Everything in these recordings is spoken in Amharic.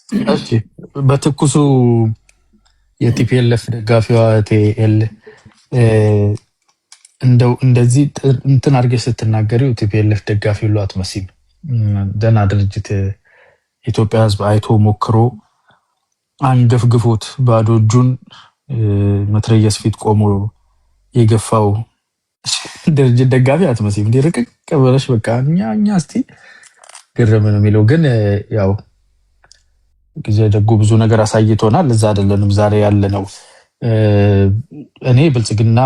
እሺ በትኩሱ የቲፒኤልኤፍ ደጋፊዋ ቲኤል እንደዚህ እንትን አድርገሽ ስትናገሪው ቲፒኤልኤፍ ደጋፊ ሁሉ አትመስይም። ደህና ድርጅት ኢትዮጵያ ሕዝብ አይቶ ሞክሮ አንገፍግፎት ባዶ እጁን መትረየስ ፊት ቆሞ የገፋው ድርጅት ደጋፊ አትመስይም። እንደ ርቅቅ ብለሽ በቃ እኛ እስቲ ግርም ነው የሚለው። ግን ያው ጊዜ ደጉ ብዙ ነገር አሳይቶናል። እዛ አይደለንም ዛሬ ያለ ነው። እኔ ብልጽግና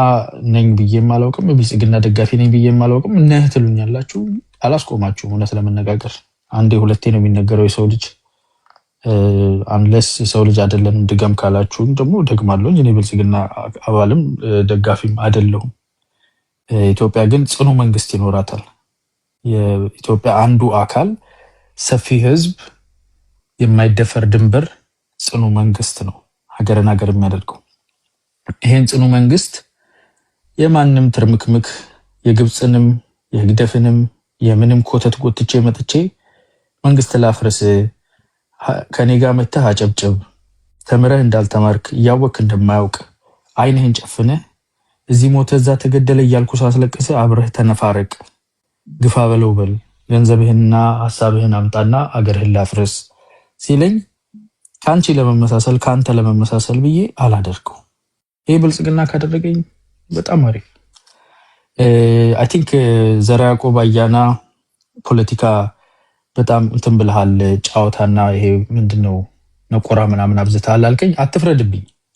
ነኝ ብዬም አላውቅም፣ ብልጽግና ደጋፊ ነኝ ብዬም አላውቅም። እነህ ትሉኛላችሁ፣ አላስቆማችሁም። እውነት ለመነጋገር አንዴ ሁለቴ ነው የሚነገረው የሰው ልጅ። አንለስ የሰው ልጅ አይደለንም ድገም ካላችሁም ደግሞ ደግማለሁ። እኔ ብልጽግና አባልም ደጋፊም አይደለሁም። ኢትዮጵያ ግን ጽኑ መንግስት ይኖራታል። የኢትዮጵያ አንዱ አካል ሰፊ ህዝብ፣ የማይደፈር ድንበር፣ ጽኑ መንግስት ነው ሀገርን ሀገር የሚያደርገው። ይሄን ጽኑ መንግስት የማንም ትርምክምክ የግብፅንም የህግደፍንም የምንም ኮተት ጎትቼ መጥቼ መንግስት ላፍርስ ከኔ ጋር መተህ አጨብጭብ፣ ተምረህ እንዳልተማርክ እያወቅህ እንደማያውቅ አይንህን ጨፍነህ እዚህ ሞተ እዛ ተገደለ እያልኩ ሳስለቅስ አብረህ ተነፋረቅ፣ ግፋ በለው በል፣ ገንዘብህንና ሀሳብህን አምጣና አገርህን ላፍርስ ሲለኝ ከአንቺ ለመመሳሰል ከአንተ ለመመሳሰል ብዬ አላደርገው። ይህ ብልጽግና ካደረገኝ በጣም አሪፍ። አይ ቲንክ ዘራ ያዕቆብ አያና ፖለቲካ በጣም እንትን ብልሃል፣ ጫወታና ይሄ ምንድነው ነቆራ ምናምን አብዝተሃል አልከኝ።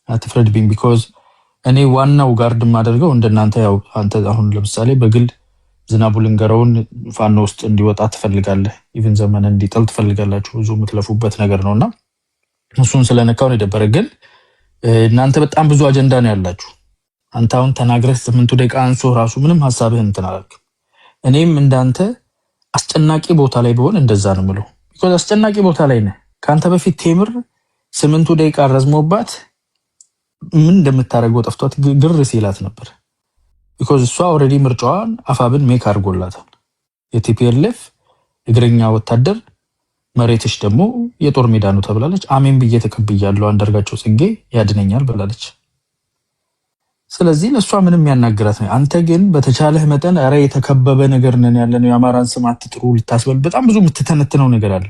አትፍረድብኝ። ቢኮዝ እኔ ዋናው ጋርድ የማደርገው እንደናንተ ያው አንተ አሁን ለምሳሌ በግል ዝናቡ ልንገረውን ፋኖ ውስጥ እንዲወጣ ትፈልጋለህ፣ ኢቭን ዘመን እንዲጠል ትፈልጋላችሁ። ብዙ የምትለፉበት ነገር ነውና እሱን ስለነካው ነው የደበረ። ግን እናንተ በጣም ብዙ አጀንዳ ነው ያላችሁ። አንተ አሁን ተናግረህ 8 ደቂቃ አንሶ ራሱ ምንም ሐሳብህን እንትን አላልክም። እኔም እንዳንተ አስጨናቂ ቦታ ላይ ብሆን እንደዛ ነው የምለው። ቢኮዝ አስጨናቂ ቦታ ላይ ነህ። ካንተ በፊት ቴምር 8 ደቂቃ ረዝሞባት ምን እንደምታደርገው ጠፍቷት ግር ሲላት ነበር። ቢኮዝ እሷ ኦልሬዲ ምርጫዋን አፋብን ሜክ አድርጎላታል። የቲፒኤልኤፍ እግረኛ ወታደር መሬትሽ ደግሞ የጦር ሜዳ ነው ተብላለች። አሜን ብዬ ተቀብያለሁ፣ አንዳርጋቸው ጽጌ ያድነኛል ብላለች። ስለዚህ ለእሷ ምንም ያናግራት ነው። አንተ ግን በተቻለህ መጠን ኧረ የተከበበ ነገር ነን ያለነው፣ የአማራን ስም አትጥሩ ልታስበል በጣም ብዙ የምትተነትነው ነገር አለ።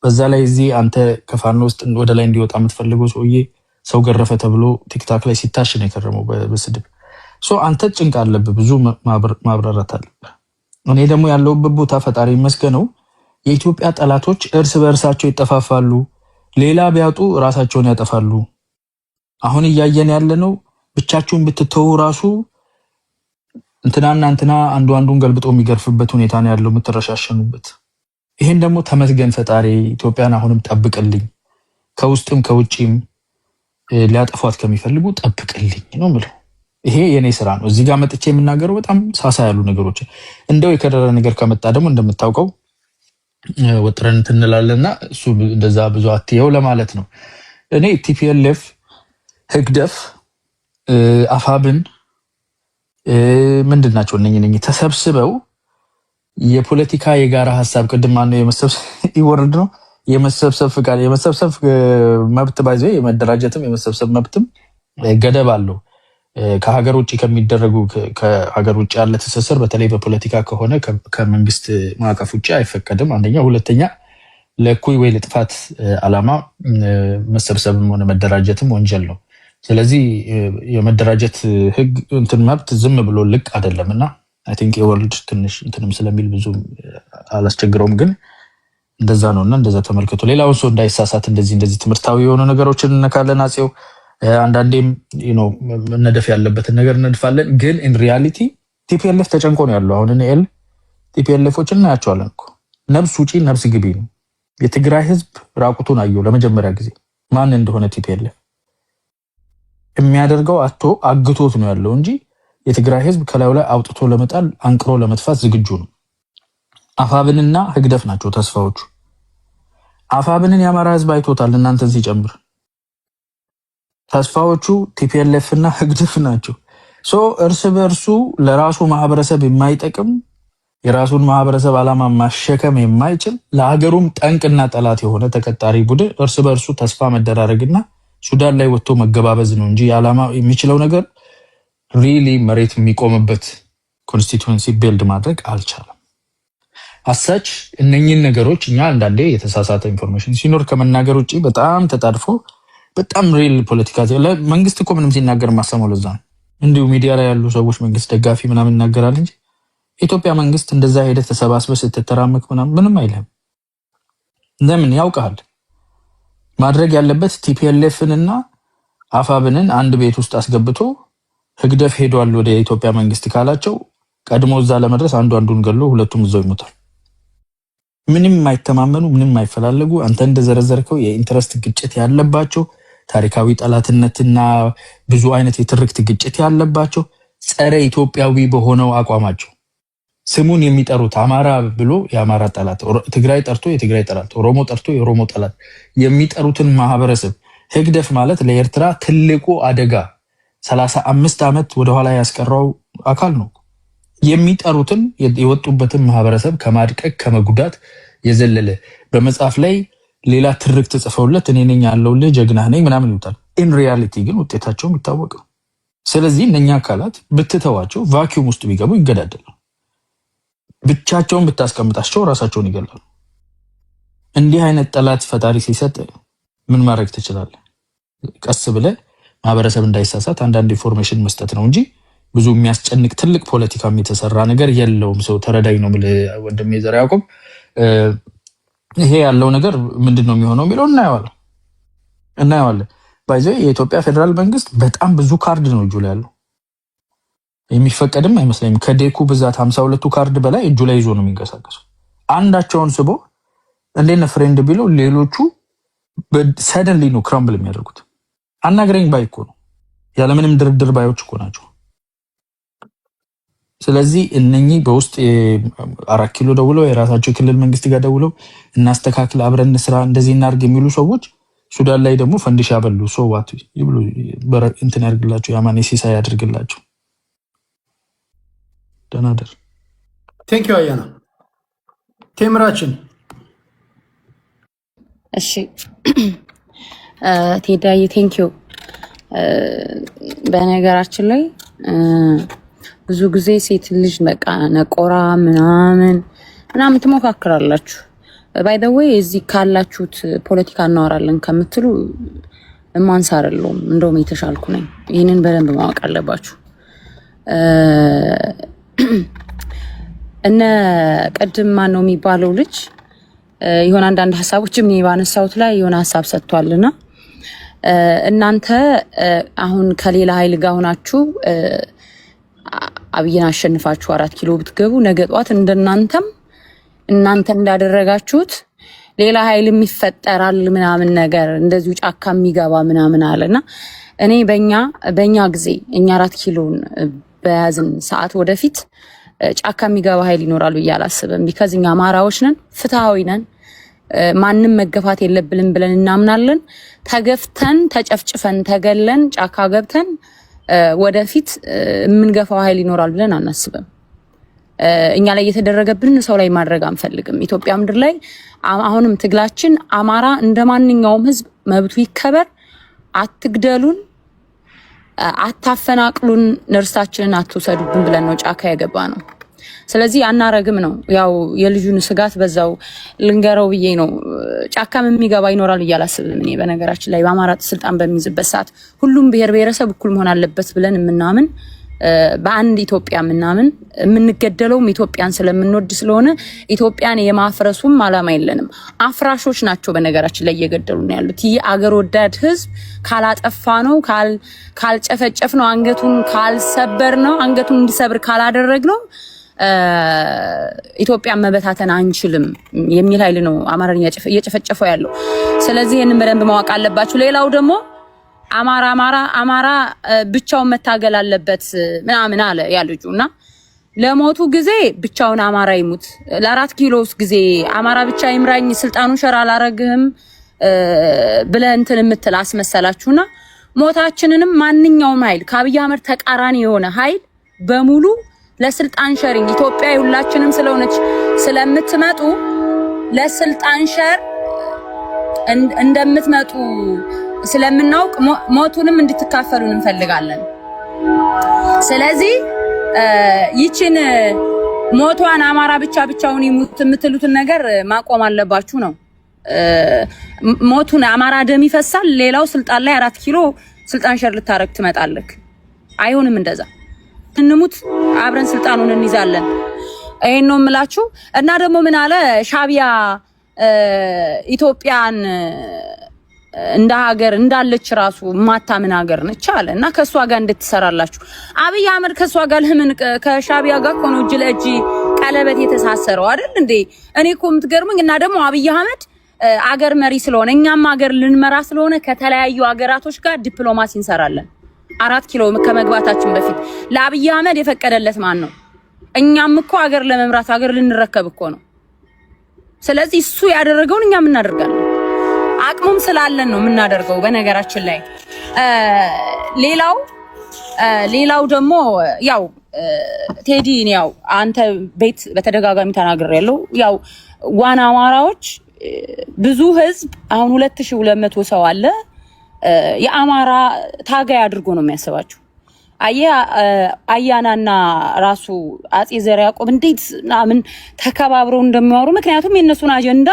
በዛ ላይ እዚህ አንተ ከፋኖ ውስጥ ወደ ላይ እንዲወጣ የምትፈልገው ሰውዬ ሰው ገረፈ ተብሎ ቲክታክ ላይ ሲታሽ ነው የከረመው በስድብ። አንተ ጭንቅ አለብህ፣ ብዙ ማብራራት አለብህ። እኔ ደግሞ ያለሁበት ቦታ ፈጣሪ ይመስገነው የኢትዮጵያ ጠላቶች እርስ በእርሳቸው ይጠፋፋሉ፣ ሌላ ቢያጡ ራሳቸውን ያጠፋሉ። አሁን እያየን ያለነው ብቻችሁን ብትተው ራሱ እንትናና እንትና አንዱን ገልብጦ የሚገርፍበት ሁኔታ ነው ያለው፣ የምትረሻሸኑበት። ይሄን ደግሞ ተመስገን ፈጣሪ ኢትዮጵያን አሁንም ጠብቅልኝ፣ ከውስጥም ከውጪም ሊያጠፏት ከሚፈልጉ ጠብቅልኝ ነው የምለው። ይሄ የኔ ስራ ነው። እዚህ ጋር መጥቼ የምናገረው በጣም ሳሳ ያሉ ነገሮች። እንደው የከረረ ነገር ከመጣ ደግሞ እንደምታውቀው ወጥረን እንትንላለና እሱ እንደዛ ብዙ አትየው ለማለት ነው። እኔ ቲፒኤልኤፍ ህግደፍ አፋብን ምንድን ናቸው እነኝ ተሰብስበው የፖለቲካ የጋራ ሀሳብ ቅድም ማነው ይወርድ ነው የመሰብሰብ ፍቃድ የመሰብሰብ መብት ባይዘ የመደራጀትም የመሰብሰብ መብትም ገደብ አለው። ከሀገር ውጭ ከሚደረጉ ከሀገር ውጭ ያለ ትስስር በተለይ በፖለቲካ ከሆነ ከመንግስት ማዕቀፍ ውጭ አይፈቀድም። አንደኛ። ሁለተኛ ለእኩይ ወይ ለጥፋት አላማ መሰብሰብም ሆነ መደራጀትም ወንጀል ነው። ስለዚህ የመደራጀት ህግ እንትን መብት ዝም ብሎ ልቅ አይደለምና አይ ቲንክ የወርልድ ትንሽ እንትንም ስለሚል ብዙ አላስቸግረውም። ግን እንደዛ ነውና እንደዛ ተመልከቱ። ሌላው ሰው እንዳይሳሳት እንደዚህ ትምህርታዊ የሆኑ ነገሮችን እንነካለን። አጼው አንዳንዴም መነደፍ ያለበትን ነገር እንነድፋለን። ግን ኢን ሪያሊቲ ቲፒኤልኤፍ ተጨንቆ ነው ያለው። አሁን ኤል ቲፒኤልኤፎችን እናያቸዋለን እኮ ነብስ ውጪ ነብስ ግቢ ነው። የትግራይ ህዝብ ራቁቱን አየው ለመጀመሪያ ጊዜ ማን እንደሆነ ቲፒኤልኤፍ የሚያደርገው አግቶት ነው ያለው እንጂ የትግራይ ህዝብ ከላዩ ላይ አውጥቶ ለመጣል አንቅሮ ለመጥፋት ዝግጁ ነው። አፋብንና ህግደፍ ናቸው ተስፋዎቹ። አፋብንን የአማራ ህዝብ አይቶታል እናንተን ሲጨምር። ተስፋዎቹ ቲፒኤልኤፍ እና ህግደፍ ናቸው። እርስ በእርሱ ለራሱ ማህበረሰብ የማይጠቅም የራሱን ማህበረሰብ ዓላማ ማሸከም የማይችል ለሀገሩም ጠንቅና ጠላት የሆነ ተቀጣሪ ቡድን እርስ በእርሱ ተስፋ መደራረግና ሱዳን ላይ ወጥቶ መገባበዝ ነው እንጂ የዓላማ የሚችለው ነገር ሪሊ መሬት የሚቆምበት ኮንስቲቱዌንሲ ቢልድ ማድረግ አልቻለም። አሳች እነኚህን ነገሮች እኛ አንዳንዴ የተሳሳተ ኢንፎርሜሽን ሲኖር ከመናገር ውጪ በጣም ተጣድፎ በጣም ሪል ፖለቲካ መንግስት እኮ ምንም ሲናገር ማሰማው ለዛ ነው። እንዲሁ ሚዲያ ላይ ያሉ ሰዎች መንግስት ደጋፊ ምናምን ይናገራል እንጂ ኢትዮጵያ መንግስት እንደዛ ሄደ ተሰባስበ ስትተራመክ ምንም አይልም። ለምን ያውቃል ማድረግ ያለበት ቲፒኤልኤፍን እና አፋብንን አንድ ቤት ውስጥ አስገብቶ ህግደፍ ሄዷል ወደ ኢትዮጵያ መንግስት ካላቸው ቀድሞ እዛ ለመድረስ አንዱን ገሎ ሁለቱም እዛው ይሞታል። ምንም የማይተማመኑ ምንም የማይፈላለጉ አንተ እንደዘረዘርከው የኢንተረስት ግጭት ያለባቸው ታሪካዊ ጠላትነትና ብዙ አይነት የትርክት ግጭት ያለባቸው ጸረ ኢትዮጵያዊ በሆነው አቋማቸው ስሙን የሚጠሩት አማራ ብሎ የአማራ ጠላት፣ ትግራይ ጠርቶ የትግራይ ጠላት፣ ኦሮሞ ጠርቶ የኦሮሞ ጠላት የሚጠሩትን ማህበረሰብ ህግደፍ ማለት ለኤርትራ ትልቁ አደጋ 35 ዓመት ወደኋላ ያስቀረው አካል ነው። የሚጠሩትን የወጡበትን ማህበረሰብ ከማድቀቅ ከመጉዳት የዘለለ በመጽሐፍ ላይ ሌላ ትርክት ጽፈውለት እኔ ነኝ ያለው ልጅ ጀግና ነኝ ምናምን ይውጣል። ኢን ሪያሊቲ ግን ውጤታቸው የሚታወቅ ነው። ስለዚህ እነኛ አካላት ብትተዋቸው ቫኪዩም ውስጥ ቢገቡ ይገዳደሉ። ብቻቸውን ብታስቀምጣቸው ራሳቸውን ይገላሉ። እንዲህ አይነት ጠላት ፈጣሪ ሲሰጥ ምን ማድረግ ትችላለህ? ቀስ ብለህ ማህበረሰብ እንዳይሳሳት አንዳንድ ኢንፎርሜሽን መስጠት ነው እንጂ ብዙ የሚያስጨንቅ ትልቅ ፖለቲካም የተሰራ ነገር የለውም። ሰው ተረዳኝ ነው የምልህ ወንድሜ ዘር ያዕቆብ። ይሄ ያለው ነገር ምንድነው የሚሆነው የሚለው እናየዋለን። ባይዘው የኢትዮጵያ ፌደራል መንግስት በጣም ብዙ ካርድ ነው እጁ ላይ ያለው። የሚፈቀድም አይመስለኝም። ከዴኩ ብዛት 52ቱ ካርድ በላይ እጁ ላይ ይዞ ነው የሚንቀሳቀሰው። አንዳቸውን ስቦ እንደነ ፍሬንድ ቢለው ሌሎቹ ሰደንሊ ነው ክራምብል የሚያደርጉት። አናግረኝ ባይ እኮ ነው ያለምንም ድርድር ባዮች እኮ ናቸው። ስለዚህ እነኚህ በውስጥ 4 ኪሎ ደውለው የራሳቸው ክልል መንግስት ጋር ደውለው እናስተካክል አብረን ስራ እንደዚህ እናርግ የሚሉ ሰዎች ሱዳን ላይ ደግሞ ፈንዲሻ ያበሉ ሶዋት ይብሉ እንትን ያርግላቸው ያማኔ ሲሳይ ያድርግላቸው። ደናደር ቴንክ ዩ አያና ቴምራችን። እሺ ቴዳይ ቴንክ ዩ። በነገራችን ላይ ብዙ ጊዜ ሴት ልጅ በቃ ነቆራ ምናምን ትሞካክራላችሁ። ባይ ዘ ዌይ እዚህ ካላችሁት ፖለቲካ እናወራለን ከምትሉ ማንሳርሎም እንደውም የተሻልኩ ነኝ። ይህንን በደንብ ማወቅ አለባችሁ። እነ ቅድም ማን ነው የሚባለው ልጅ የሆነ አንዳንድ ሀሳቦችም እኔ ባነሳሁት ላይ የሆነ ሀሳብ ሰጥቷልና እናንተ አሁን ከሌላ ኃይል ጋር ሆናችሁ አብይን አሸንፋችሁ 4 ኪሎ ብትገቡ ነገ ጧት እናንተ እንዳደረጋችሁት ሌላ ኃይልም ይፈጠራል ምናምን ነገር እንደዚሁ ጫካ የሚገባ ምናምን አለና እኔ በእኛ ጊዜ እኛ 4 ኪሎን በያዝን ሰዓት ወደፊት ጫካ የሚገባ ኃይል ይኖራል ብዬ አላስብም። ቢካዝ እኛ አማራዎች ነን፣ ፍትሃዊ ነን፣ ማንም መገፋት የለብንም ብለን እናምናለን። ተገፍተን ተጨፍጭፈን ተገለን ጫካ ገብተን ወደፊት የምንገፋው ኃይል ይኖራል ብለን አናስብም። እኛ ላይ የተደረገብን ሰው ላይ ማድረግ አንፈልግም። ኢትዮጵያ ምድር ላይ አሁንም ትግላችን አማራ እንደማንኛውም ህዝብ መብቱ ይከበር፣ አትግደሉን፣ አታፈናቅሉን፣ ነርሳችንን አትውሰዱብን ብለን ነው ጫካ የገባ ነው። ስለዚህ አናረግም ነው ያው የልጁን ስጋት በዛው ልንገረው ብዬ ነው። ጫካም የሚገባ ይኖራል ብዬ አላስብም። እኔ በነገራችን ላይ በአማራ ስልጣን በሚይዝበት ሰዓት ሁሉም ብሔር ብሔረሰብ እኩል መሆን አለበት ብለን የምናምን በአንድ ኢትዮጵያ የምናምን የምንገደለውም ኢትዮጵያን ስለምንወድ ስለሆነ ኢትዮጵያን የማፍረሱም አላማ የለንም። አፍራሾች ናቸው በነገራችን ላይ እየገደሉ ነው ያሉት። ይህ አገር ወዳድ ህዝብ ካላጠፋ ነው ካልጨፈጨፍ ነው አንገቱን ካልሰበር ነው አንገቱን እንዲሰብር ካላደረግ ነው ኢትዮጵያ መበታተን አንችልም የሚል ኃይል ነው አማራን እየጨፈጨፈው ያለው። ስለዚህ ይሄንን በደንብ ማወቅ አለባችሁ። ሌላው ደግሞ አማራ ብቻውን መታገል አለበት ምናምን አለ ያ ልጁና ለሞቱ ጊዜ ብቻውን አማራ ይሙት፣ ለ4 ኪሎስ ጊዜ አማራ ብቻ ይምራኝ ስልጣኑን ሸራ አላረግህም ብለህ እንትን የምትል አስመሰላችሁና ሞታችንንም ማንኛውም ኃይል ከአብይ አህመድ ተቃራኒ የሆነ ኃይል በሙሉ ለስልጣን ሸሪንግ ኢትዮጵያ ሁላችንም ስለሆነች ስለምትመጡ ለስልጣን ሸር እንደምትመጡ ስለምናውቅ ሞቱንም እንድትካፈሉን እንፈልጋለን። ስለዚህ ይችን ሞቷን አማራ ብቻውን ይሙት የምትሉትን ነገር ማቆም አለባችሁ ነው። ሞቱን አማራ ደም ይፈሳል፣ ሌላው ስልጣን ላይ 4 ኪሎ ስልጣን ሸር ልታረግ ትመጣለህ። አይሆንም እንደዛ። እንሙት አብረን ስልጣኑን እንይዛለን። ይሄን ነው የምላችሁ። እና ደግሞ ምን አለ ሻቢያ ኢትዮጵያን እንደ ሀገር እንዳለች ራሱ ማታምን ሀገር ነች አለ እና ከሷ ጋር እንድትሰራላችሁ አብይ አህመድ ከሷ ጋር ለምን ከሻቢያ ጋር እኮ ነው እጅ ለእጅ ቀለበት የተሳሰረው አይደል እንዴ? እኔ እኮ የምትገርሙኝ እና ደግሞ አብይ አህመድ አገር መሪ ስለሆነ እኛም አገር ልንመራ ስለሆነ ከተለያዩ አገራቶች ጋር ዲፕሎማሲ እንሰራለን። 4 ኪሎ ከመግባታችን በፊት ለአብይ አህመድ የፈቀደለት ማን ነው? እኛም እኮ አገር ለመምራት አገር ልንረከብ እኮ ነው። ስለዚህ እሱ ያደረገውን እኛም እናደርጋለን። አቅሙም ስላለን ነው የምናደርገው። በነገራችን ላይ ሌላው ደግሞ ያው ቴዲ ያው አንተ ቤት በተደጋጋሚ ተናግሬያለሁ። ያው ዋና አማራዎች ብዙ ህዝብ አሁን 2200 ሰው አለ። የአማራ ታጋይ አድርጎ ነው የሚያስባችሁ። አያናና ራሱ አጼ ዘርዓ ያዕቆብ እንዴት ምን ተከባብረው እንደሚያወሩ ምክንያቱም የነሱን አጀንዳ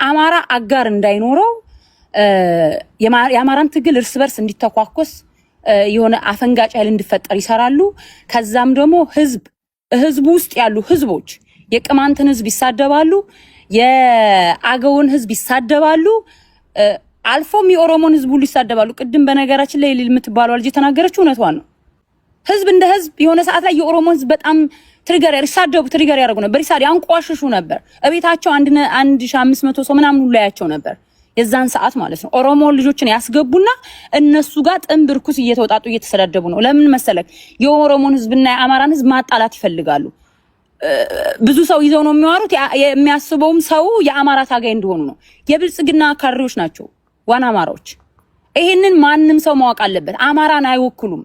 አማራ አጋር እንዳይኖረው የአማራን ትግል እርስ በርስ እንዲተኳኮስ የሆነ አፈንጋጭ ኃይል እንዲፈጠር ይሰራሉ። ከዛም ደግሞ ህዝቡ ውስጥ ያሉ ህዝቦች የቅማንትን ህዝብ ይሳደባሉ፣ የአገውን ህዝብ ይሳደባሉ፣ አልፎም የኦሮሞን ህዝብ ሁሉ ይሳደባሉ። ቅድም በነገራችን ላይ የምትባለው ልጅ የተናገረችው እውነቷን ነው። ህዝብ እንደ ህዝብ የሆነ ሰዓት ላይ የኦሮሞ ህዝብ በጣም ትሪገር ያደርጉ ነበር፣ ያንቋሽሹ ነበር። እቤታቸው 1500 ሰው ምናምን ሁሉ ያያቸው ነበር የዛን ሰዓት ማለት ነው። ኦሮሞ ልጆችን ያስገቡና እነሱ ጋር ጥንብ ርኩስ እየተወጣጡ እየተሰዳደቡ ነው። ለምን መሰለክ? የኦሮሞን ህዝብና የአማራን ህዝብ ማጣላት ይፈልጋሉ። ብዙ ሰው ይዘው ነው የሚዋሩት። የሚያስበውም ሰው የአማራ ታጋይ እንደሆኑ ነው። የብልጽግና ካድሬዎች ናቸው ዋና አማራዎች። ይሄንን ማንም ሰው ማወቅ አለበት። አማራን አይወክሉም።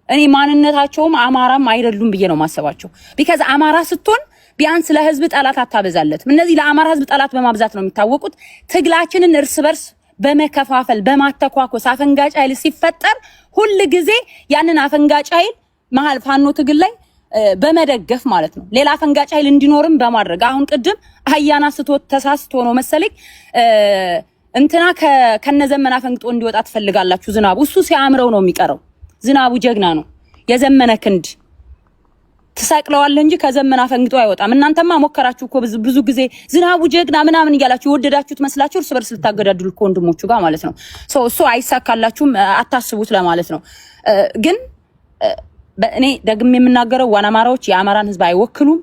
እኔ ማንነታቸውም አማራም አይደሉም ብዬ ነው ማሰባቸው። ቢካዝ አማራ ስትሆን ቢያንስ ለህዝብ ጠላት አታበዛለትም። እነዚህ ለአማራ ህዝብ ጠላት በማብዛት ነው የሚታወቁት። ትግላችንን እርስ በርስ በመከፋፈል በማተኳኮስ አፈንጋጭ ኃይል ሲፈጠር ሁል ጊዜ ያንን አፈንጋጭ ኃይል መሀል ፋኖ ትግል ላይ በመደገፍ ማለት ነው። ሌላ አፈንጋጭ ኃይል እንዲኖርም በማድረግ አሁን ቅድም አያና ተሳስቶ ነው መሰለኝ እንትና ከነዘመና ፈንግጦ እንዲወጣ ትፈልጋላችሁ። ዝናቡ እሱ ሲያምረው ነው የሚቀረው። ዝናቡ ጀግና ነው። የዘመነ ክንድ ትሰቅለዋል እንጂ ከዘመና ፈንግጦ አይወጣም። እናንተማ ሞከራችሁ እኮ ብዙ ጊዜ ዝናቡ ጀግና ምናምን እያላችሁ የወደዳችሁት መስላችሁ እርስ በርስ ልታገዳድሉ ከወንድሞቹ ጋር ማለት ነው። እሱ አይሳካላችሁም፣ አታስቡት ለማለት ነው። ግን እኔ ደግሜ የምናገረው ዋና አማራዎች የአማራን ህዝብ አይወክሉም፣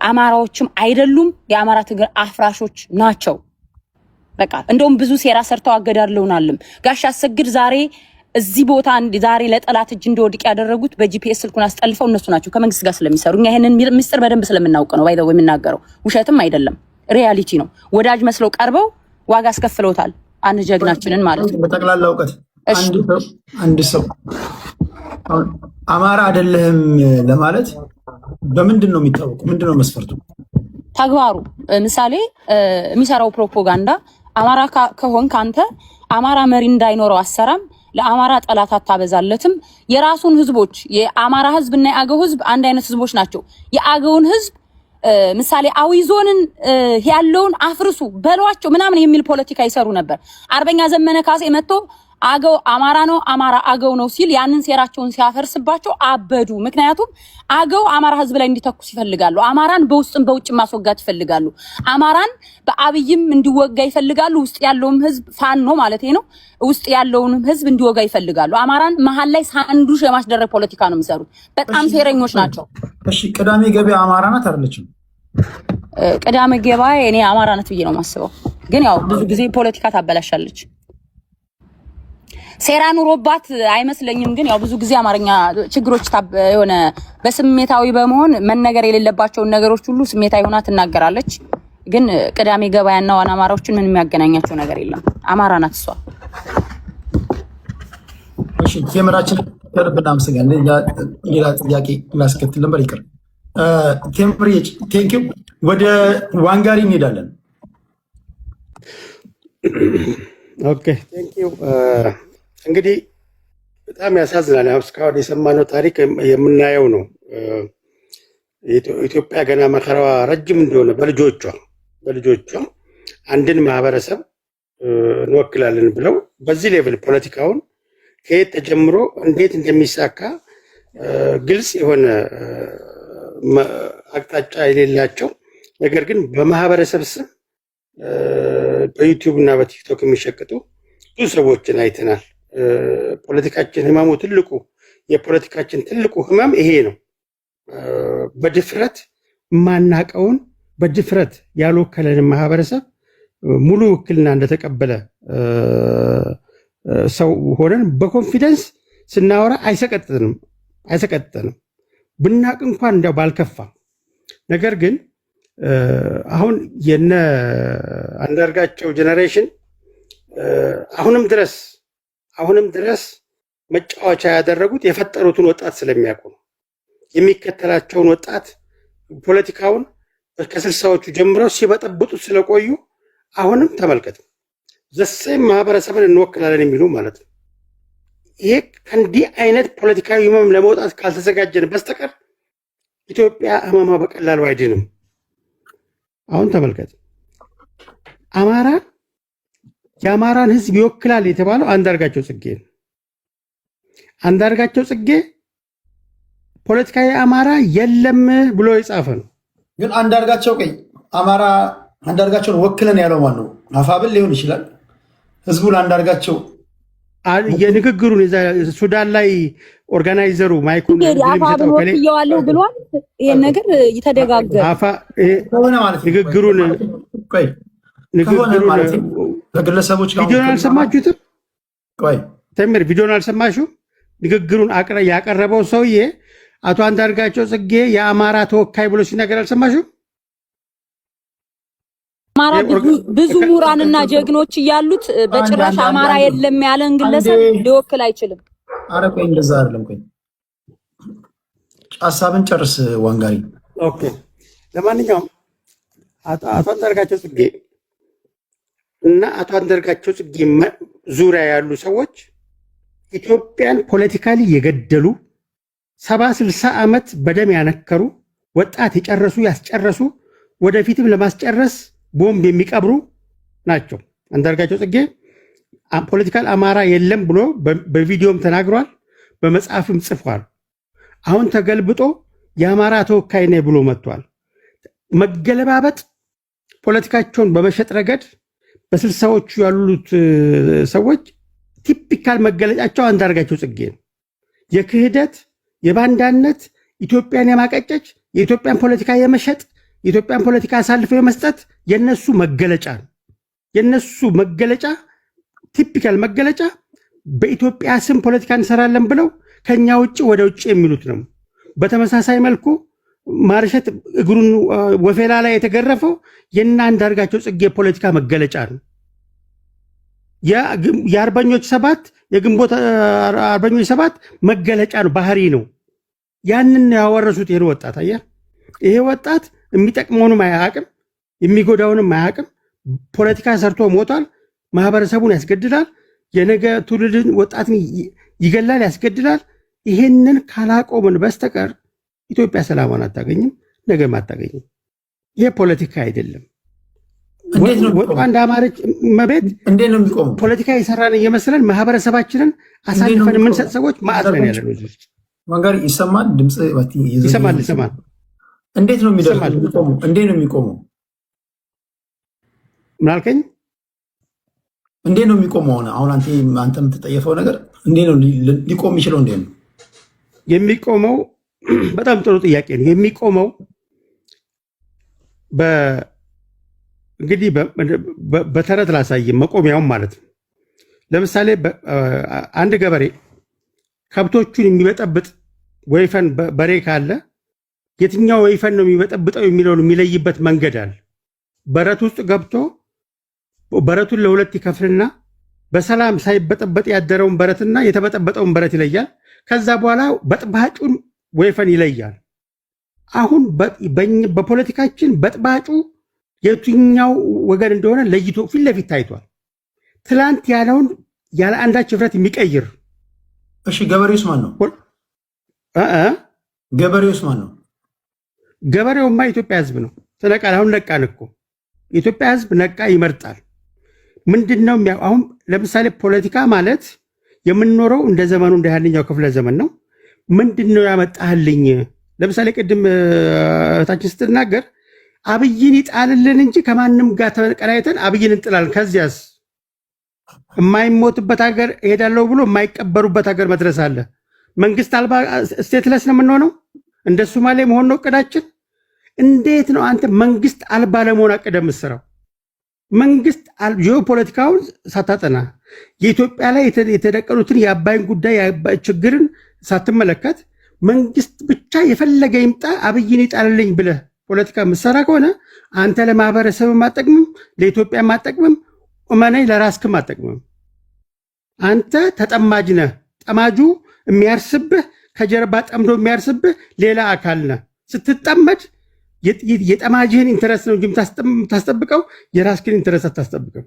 አማራዎችም አይደሉም። የአማራ ትግል አፍራሾች ናቸው። በቃ እንደውም ብዙ ሴራ ሰርተው አገዳድለውናልም። ጋሽ አሰግድ ዛሬ እዚህ ቦታ ዛሬ ለጠላት እጅ እንደወድቅ ያደረጉት በጂፒኤስ ስልኩን አስጠልፈው እነሱ ናቸው፣ ከመንግስት ጋር ስለሚሰሩ። እኛ ይሄንን ምስጢር በደንብ ስለምናውቅ ነው ባይዘው የምናገረው። ውሸትም አይደለም፣ ሪያሊቲ ነው። ወዳጅ መስለው ቀርበው ዋጋ አስከፍለውታል አንድ ጀግናችንን ማለት ነው። በጠቅላላ እውቀት አንድ ሰው አማራ አይደለህም ለማለት በምንድን ነው የሚታወቀው? ምንድን ነው መስፈርቱ? ተግባሩ። ምሳሌ የሚሰራው ፕሮፓጋንዳ አማራ ከሆንክ አንተ አማራ መሪ እንዳይኖረው አሰራም፣ ለአማራ ጠላት አታበዛለትም። የራሱን ህዝቦች የአማራ ህዝብና የአገው ህዝብ አንድ አይነት ህዝቦች ናቸው። የአገውን ህዝብ ምሳሌ አዊ ዞንን ያለውን አፍርሱ በሏቸው ምናምን የሚል ፖለቲካ ይሰሩ ነበር። አርበኛ ዘመነ ካሴ መጥቶ አገው አማራ ነው አማራ አገው ነው ሲል ያንን ሴራቸውን ሲያፈርስባቸው አበዱ። ምክንያቱም አገው አማራ ህዝብ ላይ እንዲተኩስ ይፈልጋሉ። አማራን በውስጥም በውጭ ማስወጋት ይፈልጋሉ። አማራን በአብይም እንዲወጋ ይፈልጋሉ። ውስጥ ያለውም ህዝብ ፋኖ ማለት ነው። ውስጥ ያለውንም ህዝብ እንዲወጋ ይፈልጋሉ። አማራን መሀል ላይ ሳንዱሽ የማስደረግ ፖለቲካ ነው የሚሰሩት። በጣም ሴረኞች ናቸው። እሺ ቅዳሜ ገበያ አማራ ናት አይደለችም? ቅዳሜ ገበያ እኔ አማራ ናት ብዬ ነው የማስበው። ግን ያው ብዙ ጊዜ ፖለቲካ ታበላሻለች። ሴራ ኑሮባት አይመስለኝም። ግን ያው ብዙ ጊዜ አማርኛ ችግሮች የሆነ በስሜታዊ በመሆን መነገር የሌለባቸውን ነገሮች ሁሉ ስሜታዊ ሆና ትናገራለች። ግን ቅዳሜ ገበያና ዋና አማራዎችን ምን የሚያገናኛቸው ነገር የለም። አማራ ናት እሷ። እሺ ቴምራችን ከልብ እናመሰግናለን። ሌላ ጥያቄ ላስከትል ነበር ይቅር ቴምሪ ቴንኪው። ወደ ዋንጋሪ እንሄዳለን። ኦኬ ቴንኪው። እንግዲህ በጣም ያሳዝናል። እስካሁን የሰማነው ታሪክ የምናየው ነው። ኢትዮጵያ ገና መከራዋ ረጅም እንደሆነ በልጆቿ አንድን ማህበረሰብ እንወክላለን ብለው በዚህ ሌቭል ፖለቲካውን ከየት ተጀምሮ እንዴት እንደሚሳካ ግልጽ የሆነ አቅጣጫ የሌላቸው ነገር ግን በማህበረሰብ ስም በዩቲዩብ እና በቲክቶክ የሚሸቅጡ ብዙ ሰዎችን አይተናል። ፖለቲካችን ህመሙ ትልቁ የፖለቲካችን ትልቁ ህመም ይሄ ነው። በድፍረት ማናቀውን በድፍረት ያልወከለንን ማህበረሰብ ሙሉ ውክልና እንደተቀበለ ሰው ሆነን በኮንፊደንስ ስናወራ አይሰቀጥንም። ብናቅ እንኳን እንዲያው ባልከፋ። ነገር ግን አሁን የነ አንዳርጋቸው ጀነሬሽን አሁንም ድረስ መጫወቻ ያደረጉት የፈጠሩትን ወጣት ስለሚያውቁ ነው። የሚከተላቸውን ወጣት ፖለቲካውን ከስልሳዎቹ ጀምረው ሲበጠብጡት ስለቆዩ አሁንም ተመልከቱ፣ ዘሴም ማህበረሰብን እንወክላለን የሚሉ ማለት ነው። ይሄ ከእንዲህ አይነት ፖለቲካዊ ህመም ለመውጣት ካልተዘጋጀን በስተቀር ኢትዮጵያ ህመማ በቀላሉ አይድንም። አሁን ተመልከት፣ የአማራን ህዝብ ይወክላል የተባለው አንዳርጋቸው ጽጌ ነው። አንዳርጋቸው ጽጌ ፖለቲካዊ አማራ የለም ብሎ የጻፈ ነው። ግን አንዳርጋቸውን ወክለን ያለው ማን ነው? አፋብል ሊሆን ይችላል። ህዝቡ ለአንዳርጋቸው የንግግሩን ሱዳን ላይ ኦርጋናይዘሩ ማይኩን አፋብል ወክየዋለሁ ብሏል። ይሄን ነገር ይተደጋገረ ንግግሩን በግለሰቦች ቪዲዮን አልሰማችሁትም? ተምር ቪዲዮን አልሰማችሁ? ንግግሩን ያቀረበው ሰውዬ አቶ አንዳርጋቸው ጽጌ የአማራ ተወካይ ብሎ ሲናገር አልሰማችሁ? አማራ ብዙ ምሁራንና ጀግኖች እያሉት በጭራሽ አማራ የለም ያለን ግለሰብ ሊወክል አይችልም። አረ ቆይ እንደዛ አይደለም። ቆይ ሐሳብን ጨርስ ዋንጋሪ። ኦኬ ለማንኛውም አቶ አንዳርጋቸው ጽጌ እና አቶ አንዳርጋቸው ጽጌ ዙሪያ ያሉ ሰዎች ኢትዮጵያን ፖለቲካሊ የገደሉ 70-60 ዓመት በደም ያነከሩ ወጣት የጨረሱ ያስጨረሱ ወደፊትም ለማስጨረስ ቦምብ የሚቀብሩ ናቸው። አንዳርጋቸው ጽጌ ፖለቲካል አማራ የለም ብሎ በቪዲዮም ተናግሯል፣ በመጽሐፍም ጽፏል። አሁን ተገልብጦ የአማራ ተወካይ ነኝ ብሎ መጥቷል። መገለባበጥ ፖለቲካቸውን በመሸጥ ረገድ በስልሳዎቹ ያሉት ሰዎች ቲፒካል መገለጫቸው አንዳርጋቸው ጽጌ ነው። የክህደት የባንዳነት ኢትዮጵያን የማቀጨጭ የኢትዮጵያን ፖለቲካ የመሸጥ የኢትዮጵያን ፖለቲካ አሳልፈው የመስጠት የነሱ መገለጫ ነው። የነሱ መገለጫ ቲፒካል መገለጫ በኢትዮጵያ ስም ፖለቲካ እንሰራለን ብለው ከኛ ውጭ ወደ ውጭ የሚሉት ነው። በተመሳሳይ መልኩ ማርሸት እግሩን ወፌላ ላይ የተገረፈው የና አንዳርጋቸው ጽጌ ፖለቲካ መገለጫ ነው። የአርበኞች ሰባት የግንቦት አርበኞች ሰባት መገለጫ ነው፣ ባህሪ ነው። ያንን ያወረሱት ይሄን ወጣት አያ። ይሄ ወጣት የሚጠቅመውንም አያውቅም፣ የሚጎዳውንም አያውቅም። ፖለቲካ ሰርቶ ሞቷል። ማህበረሰቡን ያስገድላል፣ የነገ ትውልድን ወጣትን ይገላል፣ ያስገድላል። ይሄንን ካላቆምን በስተቀር ኢትዮጵያ ሰላሟን አታገኝም፣ ነገም አታገኝም። ይሄ ፖለቲካ አይደለም። አንድ አማረች መቤት ፖለቲካ የሰራን እየመሰለን ማህበረሰባችንን አሳልፈን የምንሰጥ ሰዎች ማዕት ነን ያለ ነው። መንገር ይሰማል፣ ድምፅ ይሰማል። እንዴት ነው የሚደርሰው? እንዴት ነው የሚቆመው? ምን አልከኝ? እንዴት ነው የሚቆመው? አሁን አንተ የምትጠየፈው ነገር እንዴት ነው ሊቆም የሚችለው? እንዴት ነው የሚቆመው? በጣም ጥሩ ጥያቄ ነው። የሚቆመው እንግዲህ በተረት ላሳይም መቆሚያውም ማለት ነው። ለምሳሌ አንድ ገበሬ ከብቶቹን የሚበጠብጥ ወይፈን በሬ ካለ የትኛው ወይፈን ነው የሚበጠብጠው የሚለውን የሚለይበት መንገድ አለ። በረት ውስጥ ገብቶ በረቱን ለሁለት ይከፍልና በሰላም ሳይበጠበጥ ያደረውን በረትና የተበጠበጠውን በረት ይለያል። ከዛ በኋላ በጥባጩን ወይፈን ይለያል። አሁን በፖለቲካችን በጥባጩ የትኛው ወገን እንደሆነ ለይቶ ፊት ለፊት ታይቷል። ትላንት ያለውን ያለ አንዳች ህፍረት የሚቀይር እሺ፣ ገበሬውስ ማን ነው? ገበሬውስ ማን ነው? ገበሬውማ የኢትዮጵያ ህዝብ ነው። ተነቃል። አሁን ነቃን እኮ የኢትዮጵያ ህዝብ ነቃ፣ ይመርጣል። ምንድነው አሁን ለምሳሌ ፖለቲካ ማለት የምንኖረው እንደ ዘመኑ እንደ ያንኛው ክፍለ ዘመን ነው። ምንድነው ያመጣህልኝ? ለምሳሌ ቅድም እህታችን ስትናገር አብይን ይጣልልን እንጂ ከማንም ጋር ተቀናይተን አብይን እንጥላለን። ከዚያስ የማይሞትበት ሀገር እሄዳለሁ ብሎ የማይቀበሩበት ሀገር መድረስ አለ። መንግስት አልባ ስቴትለስ ነው የምንሆነው። እንደ ሶማሌ መሆን ነው እቅዳችን። እንዴት ነው አንተ መንግስት አልባ ለመሆን አቅደህ የምትሰራው? መንግስት ጂኦፖለቲካውን ሳታጠና የኢትዮጵያ ላይ የተደቀኑትን የአባይን ጉዳይ ችግርን ሳትመለከት መንግስት ብቻ የፈለገ ይምጣ አብይን ይጣልልኝ ብለህ ፖለቲካ የምትሰራ ከሆነ አንተ ለማህበረሰብ አጠቅምም፣ ለኢትዮጵያ አጠቅምም፣ እመነኝ ለራስክም አጠቅምም። አንተ ተጠማጅ ነህ። ጠማጁ የሚያርስብህ ከጀርባ ጠምዶ የሚያርስብህ ሌላ አካል ነህ። ስትጠመድ የጠማጅህን ኢንተረስት ነው እንጂ የምታስጠብቀው የራስክን ኢንተረስት አታስጠብቅም።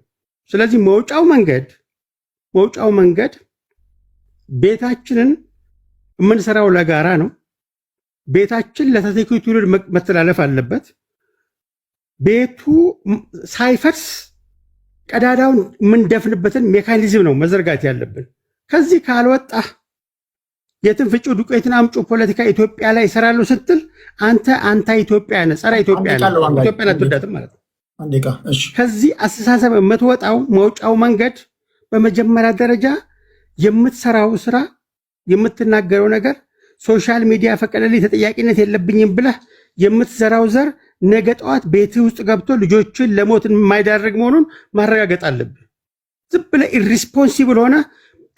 ስለዚህ መውጫው መንገድ ቤታችንን የምንሰራው ለጋራ ነው። ቤታችን ለተተኪው ትውልድ መተላለፍ አለበት። ቤቱ ሳይፈርስ ቀዳዳውን የምንደፍንበትን ሜካኒዝም ነው መዘርጋት ያለብን። ከዚህ ካልወጣ የትን ፍጩ ዱቄትን አምጩ ፖለቲካ ኢትዮጵያ ላይ ይሰራሉ ስትል አንተ ኢትዮጵያ ነህ፣ ጸረ ኢትዮጵያ ነህ። ኢትዮጵያን አትወዳትም ማለት ነው። ከዚህ አስተሳሰብ የምትወጣው መውጫው መንገድ በመጀመሪያ ደረጃ የምትሰራው ስራ የምትናገረው ነገር ሶሻል ሚዲያ ፈቀደልኝ ተጠያቂነት የለብኝም ብለህ የምትዘራው ዘር ነገ ጠዋት ቤትህ ውስጥ ገብቶ ልጆችን ለሞት የማይዳርግ መሆኑን ማረጋገጥ አለብህ። ዝም ብለህ ኢሪስፖንሲብል ሆነ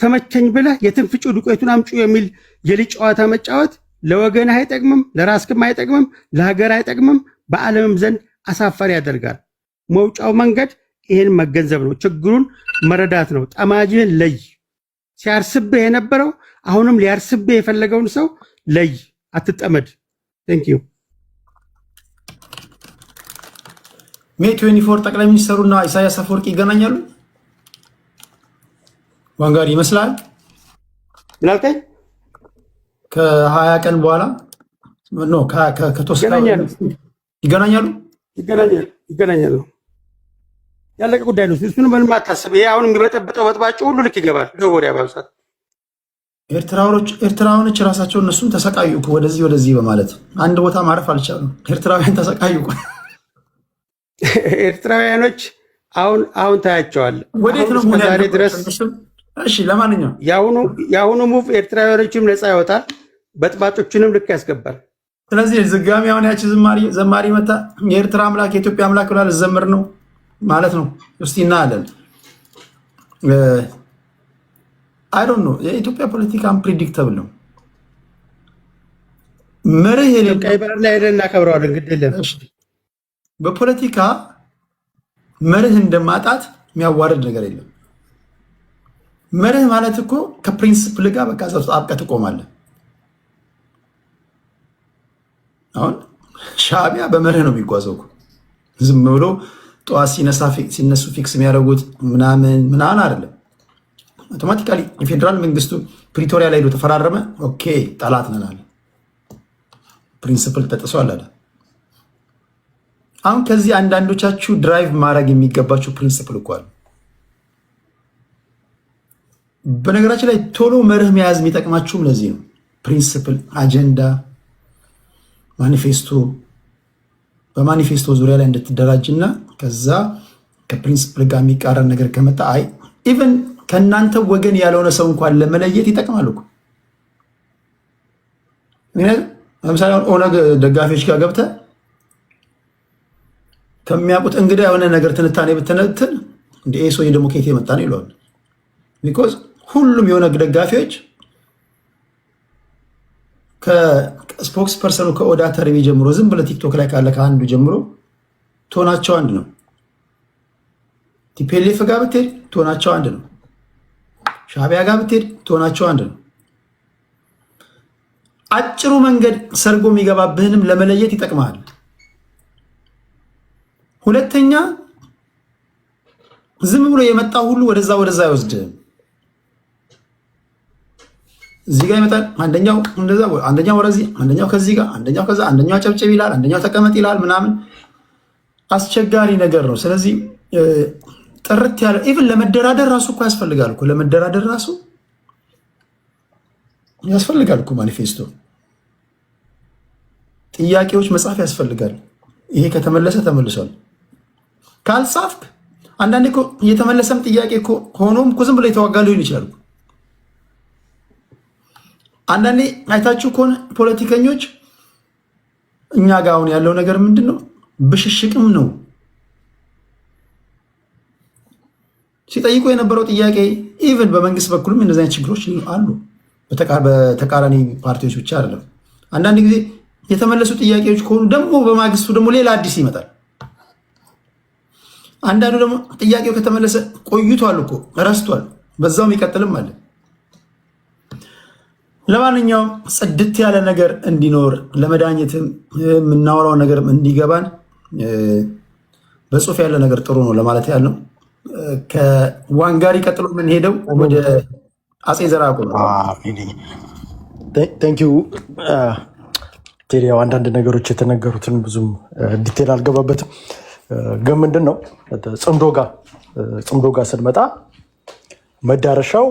ተመቸኝ ብለህ የትን ፍጩ ዱቄቱን አምጩ የሚል የልጅ ጨዋታ መጫወት ለወገንህ አይጠቅምም፣ ለራስክም አይጠቅምም፣ ለሀገር አይጠቅምም፣ በዓለምም ዘንድ አሳፋሪ ያደርጋል። መውጫው መንገድ ይህን መገንዘብ ነው። ችግሩን መረዳት ነው። ጠማጅህን ለይ። ሲያርስብህ የነበረው አሁንም ሊያርስብህ የፈለገውን ሰው ለይ፣ አትጠመድ። ቴንክ ዩ። ሜይ 24 ጠቅላይ ሚኒስትሩና ኢሳያስ አፈወርቂ ይገናኛሉ። ዋንጋሪ ይመስላል። ምን አልከኝ? ከ20 ቀን በኋላ ነው ይገናኛሉ። ያለቀ ጉዳይ ነው። እሱን ምንም አታስብ። ይሄ አሁን የሚበጠበጠው በጥባጭ ሁሉ ልክ ይገባል። ወዲያ ባብሳት ኤርትራውያኖች ራሳቸው እነሱም ተሰቃዩ ወደዚህ በማለት አንድ ቦታ ማረፍ አልቻሉም። ኤርትራውያን ተሰቃዩ። ኤርትራውያኖች አሁን ታያቸዋል። ወዴት ነው ዛሬ ድረስ? እሺ፣ ለማንኛውም የአሁኑ ሙቭ ኤርትራውያኖችም ነፃ ያወጣል፣ በጥባጮችንም ልክ ያስገባል። ስለዚህ ዝጋሚ አሁን ያቺ ዘማሪ መታ የኤርትራ አምላክ የኢትዮጵያ አምላክ ብላ ልዘምር ነው ማለት ነው። እስቲ እናያለን። አይ ዶንት ኖ። የኢትዮጵያ ፖለቲካ አንፕሪዲክተብል ነው። መርህ የሌለው ቀይ ባህር ላይ ሄደን እናከብረዋለን። ግድ የለም። በፖለቲካ መርህ እንደማጣት የሚያዋርድ ነገር የለም። መርህ ማለት እኮ ከፕሪንስፕል ጋር በቃ አብቀህ ትቆማለህ። አሁን ሻዕቢያ በመርህ ነው የሚጓዘው። ዝም ብሎ ጠዋት ሲነሱ ፊክስ የሚያደርጉት ምናምን አይደለም። አውቶማቲካሊ የፌዴራል መንግስቱ ፕሪቶሪያ ላይ ሄዶ ተፈራረመ። ኦኬ ጠላት ነን አለ። ፕሪንስፕል ተጥሷል አለ። አሁን ከዚህ አንዳንዶቻችሁ ድራይቭ ማድረግ የሚገባችሁ ፕሪንስፕል እኮ አለ። በነገራችን ላይ ቶሎ መርህ መያዝ የሚጠቅማችሁም ለዚህ ነው። ፕሪንስፕል፣ አጀንዳ፣ ማኒፌስቶ በማኒፌስቶ ዙሪያ ላይ እንድትደራጅና ከዛ ከፕሪንስፕል ጋር የሚቃረን ነገር ከመጣ ኢቨን ከእናንተ ወገን ያልሆነ ሰው እንኳን ለመለየት ይጠቅማል እኮ። ለምሳሌ ኦነግ ደጋፊዎች ጋር ገብተህ ከሚያውቁት እንግዳ የሆነ ነገር ትንታኔ ብትነትን እንደ ሰውዬ ደግሞ ከየት የመጣ ነው ይለዋል። ቢኮዝ ሁሉም የኦነግ ደጋፊዎች ከስፖክስ ፐርሰኑ ከኦዳ ተርቢ ጀምሮ ዝም ብለህ ቲክቶክ ላይ ካለ ከአንዱ ጀምሮ ቶናቸው አንድ ነው። ቲፒኤልኤፍ ጋር ብትሄድ ቶናቸው አንድ ነው። ሻዕቢያ ጋር ብትሄድ ቶናቸው አንድ ነው። አጭሩ መንገድ ሰርጎ የሚገባብህንም ለመለየት ይጠቅማል። ሁለተኛ ዝም ብሎ የመጣው ሁሉ ወደዛ አይወስድም። እዚህ ጋር ይመጣል፣ አንደኛው እንደዛ፣ አንደኛው ወደዚህ፣ አንደኛው ከዚህ ጋር፣ አንደኛው ከዛ፣ አንደኛው አጨብጭብ ይላል፣ አንደኛው ተቀመጥ ይላል ምናምን። አስቸጋሪ ነገር ነው። ስለዚህ ጥርት ያለ ኢቭን ለመደራደር ራሱ እኮ ያስፈልጋል እኮ ለመደራደር ራሱ ያስፈልጋል እኮ ማኒፌስቶ ጥያቄዎች መጻፍ ያስፈልጋል። ይሄ ከተመለሰ ተመልሷል። ካልጻፍክ አንዳንዴ እኮ እየተመለሰም ጥያቄ እኮ ሆኖም እኮ ዝም ብሎ የተዋጋ ሊሆን ይችላል። አንዳንዴ አይታችሁ ከሆነ ፖለቲከኞች እኛ ጋር አሁን ያለው ነገር ምንድን ነው? ብሽሽቅም ነው። ሲጠይቁ የነበረው ጥያቄ ኢቭን በመንግስት በኩልም እነዚህ አይነት ችግሮች አሉ። በተቃራኒ ፓርቲዎች ብቻ አይደለም። አንዳንድ ጊዜ የተመለሱ ጥያቄዎች ከሆኑ ደግሞ በማግስቱ ደግሞ ሌላ አዲስ ይመጣል። አንዳንዱ ደግሞ ጥያቄው ከተመለሰ ቆይቷል እኮ ረስቷል፣ በዛው የሚቀጥልም አለ። ለማንኛውም ጽድት ያለ ነገር እንዲኖር ለመዳኘትም የምናወራው ነገር እንዲገባን በጽሁፍ ያለ ነገር ጥሩ ነው ለማለት ያህል ነው። ከዋንጋሪ ቀጥሎ የምንሄደው ወደ አፄ ዘርዓያዕቆብ ነው። ቴንክ ዩ ቴዲ። ያው አንዳንድ ነገሮች የተነገሩትን ብዙም ዲቴል አልገባበትም፣ ግን ምንድን ነው ጽምዶ ጋር ስንመጣ መዳረሻው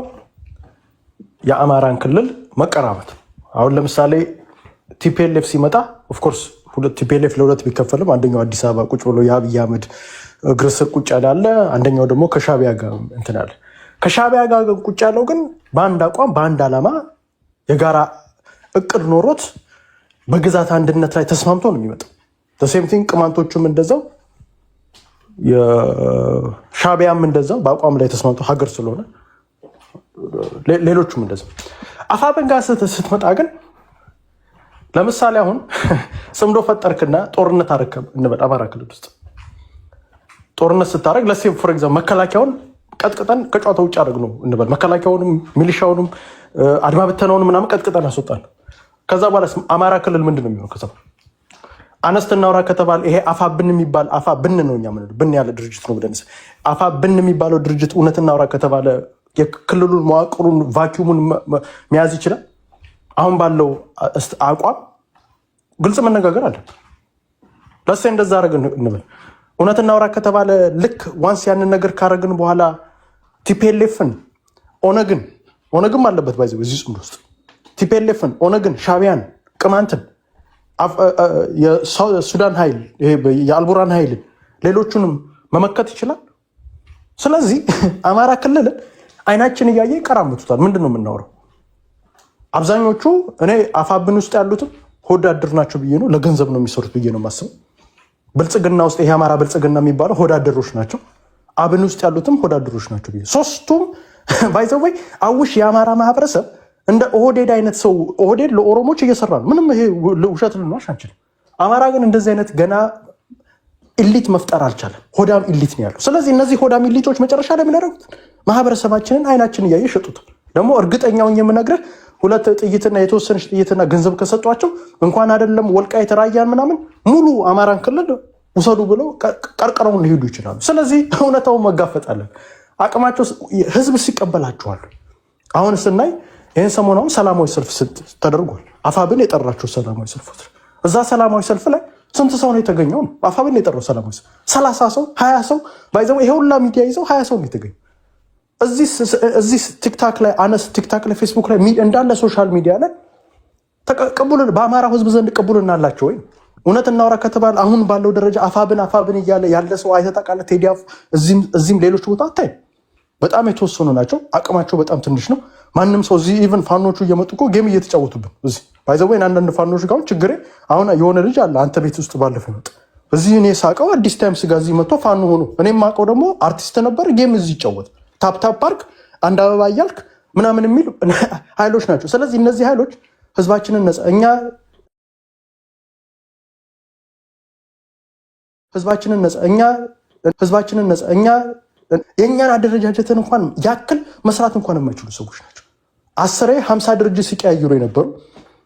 የአማራን ክልል መቀራበት። አሁን ለምሳሌ ቲፒኤልኤፍ ሲመጣ ኦፍኮርስ ቲፒኤልኤፍ ለሁለት ቢከፈልም አንደኛው አዲስ አበባ ቁጭ ብሎ የአብይ አህመድ እግር ስር ቁጭ ያለ፣ አንደኛው ደግሞ ከሻቢያ ጋር እንትን አለ። ከሻቢያ ጋር ቁጭ ያለው ግን በአንድ አቋም በአንድ ዓላማ የጋራ እቅድ ኖሮት በግዛት አንድነት ላይ ተስማምቶ ነው የሚመጣው። ሴምቲንግ ቅማንቶቹም እንደዛው የሻቢያም እንደዛው በአቋም ላይ ተስማምቶ ሀገር ስለሆነ ሌሎቹም እንደዛው። አፋብን ጋር ስትመጣ ግን ለምሳሌ አሁን ጽምዶ ፈጠርክና ጦርነት አረከብ እንበል አማራ ክልል ውስጥ ጦርነት ስታደርግ ለሴ ፎር ኤግዛምፕል መከላከያውን ቀጥቅጠን ከጨዋታ ውጭ አደረግ ነው እንበል። መከላከያውንም ሚሊሻውንም አድማ ብተናውንም ምናምን ቀጥቅጠን አስወጣን። ከዛ በኋላ አማራ ክልል ምንድን ነው የሚሆነው? ከዛ አነስት እናውራ ከተባለ ይሄ አፋብን የሚባል አፋብን ነው እኛ ምን ብን ያለ ድርጅት ነው ብለን አፋብን የሚባለው ድርጅት እውነት እናውራ ከተባለ የክልሉን መዋቅሩን ቫኪዩሙን መያዝ ይችላል? አሁን ባለው አቋም ግልጽ መነጋገር አለ። ለሴ እንደዛ አረግ እንበል። እውነት እናውራ ከተባለ ልክ ዋንስ ያንን ነገር ካረግን በኋላ ቲፒኤልኤፍን ኦነግም አለበት ባይዘ እዚህ ጽምዶ ውስጥ ቲፒኤልኤፍን፣ ኦነግን፣ ሻቢያን፣ ቅማንትን፣ የሱዳን ኃይል የአልቡራን ኃይል ሌሎቹንም መመከት ይችላል። ስለዚህ አማራ ክልል አይናችን እያየ ይቀራምቱታል። ምንድን ነው የምናወራው? አብዛኞቹ እኔ አፋብን ውስጥ ያሉትም ሆዳደር ናቸው ብዬ ነው፣ ለገንዘብ ነው የሚሰሩት ብዬ ነው የማስበው። ብልጽግና ውስጥ ይሄ አማራ ብልጽግና የሚባለው ሆዳደሮች ናቸው። አብን ውስጥ ያሉትም ሆዳደሮች ናቸው ብዬ ሶስቱም ባይዘወይ አውሽ የአማራ ማህበረሰብ እንደ ኦህዴድ አይነት ሰው ኦህዴድ ለኦሮሞች እየሰራ ነው። ምንም ይሄ ውሸት ልንዋሽ አንችልም። አማራ ግን እንደዚህ አይነት ገና ኢሊት መፍጠር አልቻለም። ሆዳም ኢሊት ነው ያለው። ስለዚህ እነዚህ ሆዳም ኢሊቶች መጨረሻ ላይ የሚያደርጉት ማህበረሰባችንን አይናችን እያየ ይሸጡታል። ደግሞ እርግጠኛውን የምነግርህ ሁለት ጥይትና የተወሰነች ጥይትና ገንዘብ ከሰጧቸው እንኳን አይደለም ወልቃይት ራያን ምናምን ሙሉ አማራን ክልል ውሰዱ ብለው ቀርቅረውን ሊሄዱ ይችላሉ። ስለዚህ እውነታውን መጋፈጣለን። አቅማቸው ህዝብ ሲቀበላቸዋል። አሁን ስናይ ይህን ሰሞኑን ሰላማዊ ሰልፍ ተደርጓል። አፋብን የጠራቸው ሰላማዊ ሰልፎች እዛ ሰላማዊ ሰልፍ ላይ ስንት ሰው ነው የተገኘው? ነው አፋብን የጠራው ሰላማዊ ሰልፍ 30 ሰው 20 ሰው ባይዘው ይሄ ሁላ ሚዲያ ይዘው 20 ሰው ነው የተገኘው። እዚህ ቲክታክ ላይ ፌስቡክ ላይ እንዳለ ሶሻል ሚዲያ ላይ በአማራው ህዝብ ዘንድ ቅቡልና አላቸው ወይ? እውነት እናውራ ከተባለ አሁን ባለው ደረጃ አፋብን እያለ ያለ ሰው አይተጣቃለ ቴዲ እዚህም ሌሎች ቦታ አታይ በጣም የተወሰኑ ናቸው። አቅማቸው በጣም ትንሽ ነው። ማንም ሰው እዚህ ኢቨን ፋኖቹ እየመጡ እኮ ጌም እየተጫወቱብን እዚህ ባይዘወይን አንዳንድ ፋኖች ጋር ችግሬ አሁን የሆነ ልጅ አለ አንተ ቤት ውስጥ ባለፈ ይመጣ እዚህ እኔ ሳቀው አዲስ ታይምስ ጋር እዚህ መጥቶ ፋኖ ሆኖ እኔም ማቀው ደግሞ አርቲስት ነበር ጌም እዚህ ይጫወት ታፕታፕ ፓርክ አንድ አበባ እያልክ ምናምን የሚሉ ኃይሎች ናቸው። ስለዚህ እነዚህ ኃይሎች ህዝባችንን ነፃ እኛ የእኛን አደረጃጀትን እንኳን ያክል መስራት እንኳን የማይችሉ ሰዎች ናቸው። 10 50 ድርጅት ሲቀያይሩ የነበሩ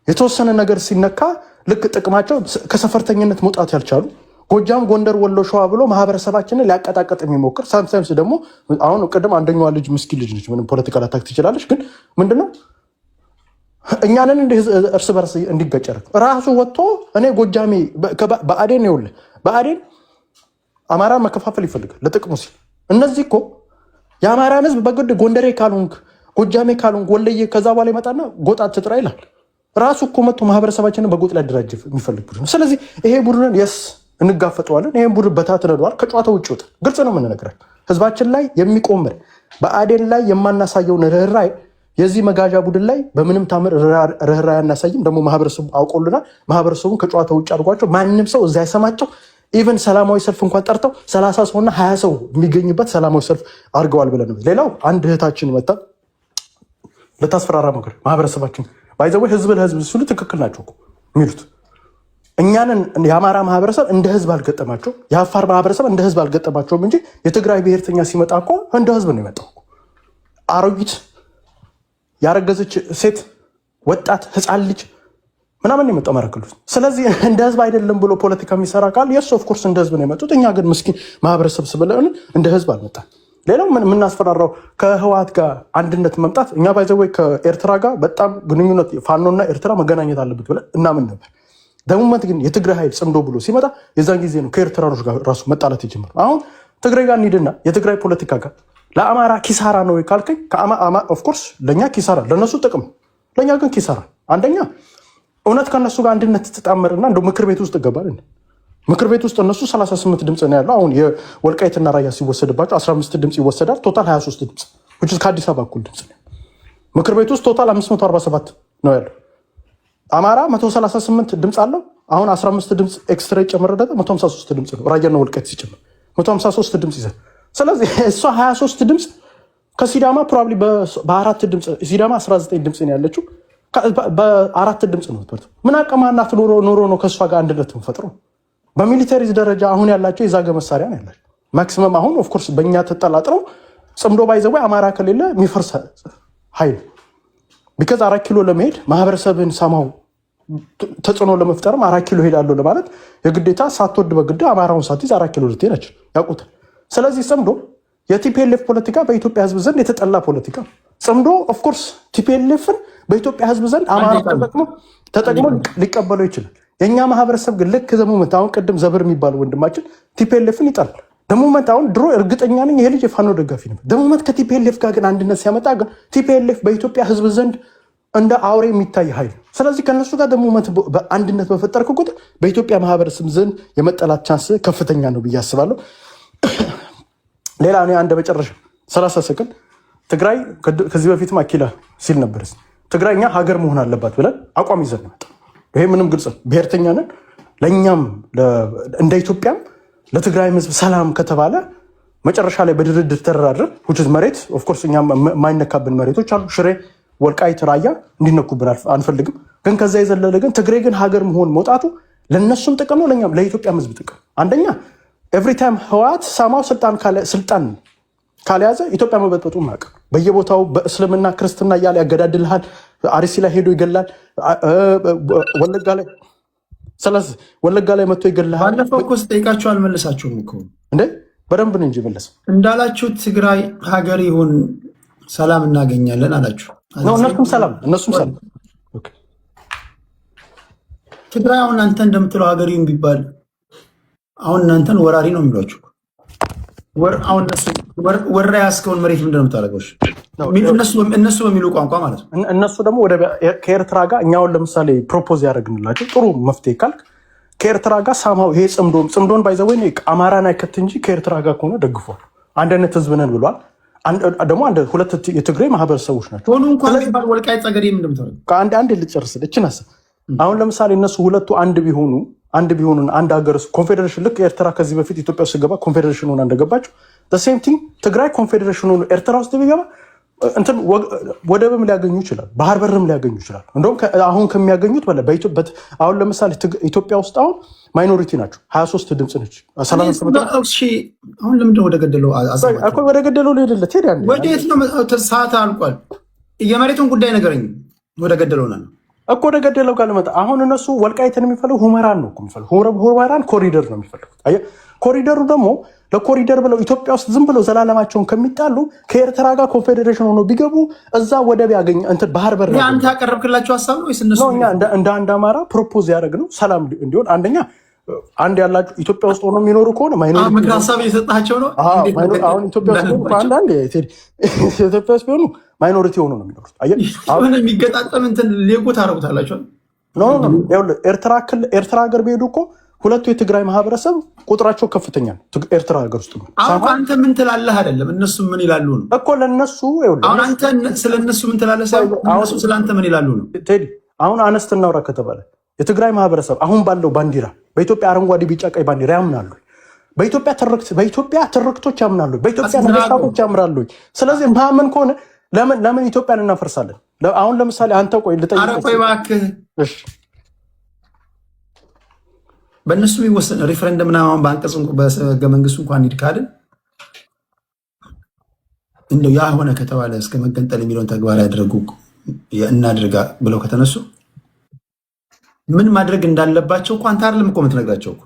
የተወሰነ ነገር ሲነካ ልክ ጥቅማቸው ከሰፈርተኝነት መውጣት ያልቻሉ ጎጃም፣ ጎንደር፣ ወሎ፣ ሸዋ ብሎ ማህበረሰባችንን ሊያቀጣቀጥ የሚሞክር ሳምሳይምስ ደግሞ አሁን ቅድም አንደኛዋ ልጅ ምስኪን ልጅ ነች፣ ምንም ፖለቲካል አታክ ትችላለች። ግን ምንድነው እኛንን እርስ በርስ እንዲጋጭ ራሱ ወጥቶ እኔ ጎጃሜ በአዴን ይውል በአዴን አማራ መከፋፈል ይፈልጋል ለጥቅሙ ሲል። እነዚህ እኮ የአማራን ህዝብ በግድ ጎንደሬ ካልሆንክ ጎጃሜ ካልሆንክ ወለየ ከዛ በኋላ ይመጣና ጎጣ ትጥራ ይላል። ራሱ እኮ መጥቶ ማህበረሰባችንን በጎጥ ላይ ያደራጅ የሚፈልግ ቡድን። ስለዚህ ይሄ ቡድንን የስ እንጋፈጠዋለን። ይሄን ቡድን በታትነዷል፣ ከጨዋታ ውጭ ወጣ። ግልጽ ነው የምንነግራል። ህዝባችን ላይ የሚቆምር በአዴን ላይ የማናሳየውን ርኅራኄ የዚህ መጋዣ ቡድን ላይ በምንም ታምር ርኅራኄ አናሳይም። ደግሞ ማህበረሰቡ አውቆልናል። ማህበረሰቡን ከጨዋታ ውጭ አድርጓቸው ማንም ሰው እዛ አይሰማቸው። ኢቨን ሰላማዊ ሰልፍ እንኳን ጠርተው 30 ሰውና 20 ሰው የሚገኝበት ሰላማዊ ሰልፍ አድርገዋል ብለን ነው። ሌላው አንድ እህታችን መጣ ለታስፈራራ ነገር ማህበረሰባችን ባይዘው ህዝብ ለህዝብ ሲሉ ትክክል ናቸው የሚሉት እኛንን የአማራ ማህበረሰብ እንደ ህዝብ አልገጠማቸው፣ የአፋር ማህበረሰብ እንደ ህዝብ አልገጠማቸውም እንጂ የትግራይ ብሔርተኛ ሲመጣ እኮ እንደ ህዝብ ነው የመጣው። አሮጊት፣ ያረገዘች ሴት፣ ወጣት፣ ህፃን ልጅ ምናምን የመጣው መረክሉ። ስለዚህ እንደ ህዝብ አይደለም ብሎ ፖለቲካ የሚሰራ ቃል የስ ኦፍኮርስ እንደ ህዝብ ነው የመጡት። እኛ ግን ምስኪን ማህበረሰብ ስብለን እንደ ህዝብ አልመጣም። ሌላው የምናስፈራራው ከህወሓት ጋር አንድነት መምጣት እኛ ባይዘወይ ከኤርትራ ጋር በጣም ግንኙነት ፋኖና ኤርትራ መገናኘት አለበት ብለን እናምን ነበር። ደሞመንት ግን የትግራይ ኃይል ጽምዶ ብሎ ሲመጣ የዛን ጊዜ ነው ከኤርትራኖች ጋር ራሱ መጣላት የጀመረ። አሁን ትግራይ ጋር እንሂድና የትግራይ ፖለቲካ ጋር ለአማራ ኪሳራ ነው ካልከኝ ኦፍኮርስ ለእኛ ኪሳራ፣ ለእነሱ ጥቅም፣ ለእኛ ግን ኪሳራ። አንደኛ እውነት ከእነሱ ጋር አንድነት ትጣመርና እንደ ምክር ቤት ውስጥ ገባል። ምክር ቤት ውስጥ እነሱ 38 ድምፅ ነው ያለው። አሁን የወልቃይትና ራያ ሲወሰድባቸው 15 ድምፅ ይወሰዳል። ቶታል 23 ድምፅ ከአዲስ አበባ እኩል ድምፅ ነው። ምክር ቤት ውስጥ ቶታል 547 ነው ያለው። አማራ 138 ድምፅ አለው። አሁን 15 ድምፅ ኤክስትራ ይጨመረለት 153 ድምፅ ነው። ራያና ወልቃይት ሲጨመር 153 ድምፅ ይዘን፣ ስለዚህ እሷ 23 ድምፅ ከሲዳማ ፕሮባብሊ በአራት ድምፅ፣ ሲዳማ 19 ድምፅ ነው ያለችው፣ በአራት ድምፅ ነው። ምን አቀማናት ኖሮ ነው ከእሷ ጋር አንድነት ፈጥሮ በሚሊተሪ ደረጃ አሁን ያላቸው የዛገ መሳሪያ ነው ያላቸው። ማክሲመም አሁን ኦፍኮርስ በእኛ ተጠላጥረው ጽምዶ ባይዘው አማራ ከሌለ የሚፈርስ ኃይል ቢካዝ 4 ኪሎ ለመሄድ ማህበረሰብን ሰማው ተጽዕኖ ለመፍጠርም 4 ኪሎ ሄዳለሁ ለማለት የግዴታ ሳትወድ በግድ አማራውን ሳትይዝ 4 ኪሎ ልትሄድ ናቸው ያውቁታል። ስለዚህ ጽምዶ የቲፒኤልኤፍ ፖለቲካ በኢትዮጵያ ህዝብ ዘንድ የተጠላ ፖለቲካ። ጽምዶ ኦፍኮርስ ቲፒኤልኤፍን በኢትዮጵያ ህዝብ ዘንድ አማራ ተጠቅሞ ሊቀበለው ይችላል። የእኛ ማህበረሰብ ግን ልክ ዘሙመት አሁን ቅድም ዘብር የሚባለው ወንድማችን ቲፒኤልኤፍን ይጠላል። ደሞመት አሁን ድሮ እርግጠኛ ነኝ ይሄ ልጅ የፋኖ ደጋፊ ነበር። ደሞመት ከቲፒኤልኤፍ ጋር ግን አንድነት ሲያመጣ ግን ቲፒኤልኤፍ በኢትዮጵያ ህዝብ ዘንድ እንደ አውሬ የሚታይ ኃይል። ስለዚህ ከነሱ ጋር ደሞመት በአንድነት በፈጠርክ ቁጥር በኢትዮጵያ ማህበረሰብ ዘንድ የመጠላት ቻንስ ከፍተኛ ነው ብዬ አስባለሁ። ሌላ እኔ አንድ በጨረሻ 30 ሰከንድ ትግራይ ከዚህ በፊትም አኪላ ሲል ነበር ትግራይ እኛ ሀገር መሆን አለባት ብለን አቋም ይዘን መጣ። ይሄ ምንም ግልጽ ነው። ብሔርተኛ ነን። ለእኛም እንደ ኢትዮጵያም ለትግራይ ህዝብ ሰላም ከተባለ መጨረሻ ላይ በድርድር ተደራድረን መሬት ኦፍኮርስ እኛ የማይነካብን መሬቶች አሉ። ሽሬ፣ ወልቃይት፣ ራያ እንዲነኩብን አንፈልግም። ግን ከዛ የዘለለ ግን ትግሬ ግን ሀገር መሆን መውጣቱ ለእነሱም ጥቅም ነው፣ ለእኛም ለኢትዮጵያም ህዝብ ጥቅም። አንደኛ ኤቭሪታይም ህወሓት ሳማው ስልጣን ካልያዘ ኢትዮጵያ መበጥበጡ ማቅ በየቦታው በእስልምና ክርስትና እያለ ያገዳድልሃል። አርሲ ላይ ሄዶ ይገላል። ወለጋ ላይ ስለዚህ ወለጋ ላይ መጥቶ ይገላል። ባለፈው እኮ ስጠይቃችሁ አልመለሳችሁም እኮ እንዴ? በደንብ ነው እንጂ መለስ እንዳላችሁ ትግራይ ሀገር ይሁን ሰላም እናገኛለን አላችሁ። እነሱም ሰላም ትግራይ አሁን እናንተ እንደምትለው ሀገር ይሁን ቢባል አሁን እናንተን ወራሪ ነው የሚሏችሁ። ወራ ያስከውን መሬት ምንድን ነው የምታደርገው? እነሱ በሚሉ ቋንቋ ማለት ነው። እነሱ ደግሞ ከኤርትራ ጋር እኛውን ለምሳሌ ፕሮፖዝ ያደረግንላቸው ጥሩ መፍትሄ ካልክ ከኤርትራ ጋር ሳማው ይሄ ጽምዶን ባይዘወይ አማራን አይከት እንጂ ከኤርትራ ጋር ከሆነ ደግፏል። አንድ አይነት ህዝብ ነን ብሏል። ደግሞ ሁለት የትግራይ ማህበረሰቦች ናቸው። ሆኑ እንኳን ወልቃይት ጸገዴ ምንድን ነው የምታደርገው? አንድ ልጨርስ እችን አስብ። አሁን ለምሳሌ እነሱ ሁለቱ አንድ ቢሆኑ አንድ ሀገር ኮንፌዴሬሽን ልክ ኤርትራ ከዚህ በፊት ኢትዮጵያ ውስጥ ገባ ኮንፌዴሬሽን ሆና እንደገባቸው ሴም ቲንግ ትግራይ ኮንፌዴሬሽን ሆኖ ኤርትራ ውስጥ ቢገባ እንትን ወደብም ሊያገኙ ይችላል፣ ባህር በርም ሊያገኙ ይችላል። እንደውም አሁን ከሚያገኙት በላይ አሁን ለምሳሌ ኢትዮጵያ ውስጥ አሁን ማይኖሪቲ ናቸው። 23 ድምፅ ነች። አሁን ለምንድን ወደ ገደለው ወደ ገደለው ሄደለት ወዴት ነው? ሰዓት አልቋል። የመሬቱን ጉዳይ ነገረኝ። ወደ ገደለው ነው እኮ ወደ ገደለው ጋር ልመጣ። አሁን እነሱ ወልቃይትን የሚፈልጉ ሁመራን ነው የሚፈልጉ። ሁመራን ኮሪደር ነው የሚፈልጉት። ኮሪደሩ ደግሞ ለኮሪደር ብለው ኢትዮጵያ ውስጥ ዝም ብለው ዘላለማቸውን ከሚጣሉ ከኤርትራ ጋር ኮንፌዴሬሽን ሆኖ ቢገቡ እዛ ወደብ ያገኝ እንትን ባህር በር ነው። አንተ ያቀረብክላቸው ሀሳብ ነው ወይስ እነሱ? እኛ እንደ አንድ አማራ ፕሮፖዝ ያደረግ ነው ሰላም እንዲሆን። አንደኛ አንድ ያላችሁ ኢትዮጵያ ውስጥ ሆኖ የሚኖሩ ከሆነ ምክር ሀሳብ እየሰጣቸው ነው። አሁን ኢትዮጵያ ውስጥ አንዳንድ ኢትዮጵያ ውስጥ ቢሆኑ ማይኖሪቲ ሆኖ ነው የሚኖሩት። አሁን የሚገጣጠም እንትን ሌጎ ታደርጉታላቸው። ኤርትራ ሀገር ቢሄዱ እኮ ሁለቱ የትግራይ ማህበረሰብ ቁጥራቸው ከፍተኛ ነው። ኤርትራ ሀገር ውስጥ ነው። አሁን አንተ ምን ትላለህ አይደለም፣ እነሱ ምን ይላሉ ነው እኮ ለነሱ። አሁን አንተ ስለነሱ ምን ትላለህ ሳይሆን እነሱ ስለአንተ ምን ይላሉ ነው። አሁን አነስት እናውራ ከተባለ የትግራይ ማህበረሰብ አሁን ባለው ባንዲራ በኢትዮጵያ አረንጓዴ፣ ቢጫ፣ ቀይ ባንዲራ ያምናሉ። በኢትዮጵያ ትርክቶች ያምናሉ። በኢትዮጵያ ነገስታቶች ያምራሉ። ስለዚህ ማመን ከሆነ ለምን ኢትዮጵያን እናፈርሳለን? አሁን ለምሳሌ አንተ ቆይ ልጠይቅህ። ቆይ እባክህ በእነሱ የሚወሰን ሪፈረንደም ምናምን በአንቀጽ በህገ መንግስቱ እንኳን ሂድ ካልን እንደው ያ ሆነ ከተባለ እስከ መገንጠል የሚለውን ተግባር ያደረጉ እናድርጋ ብለው ከተነሱ ምን ማድረግ እንዳለባቸው እኮ አንተ አይደለም እኮ የምትነግራቸው እኮ።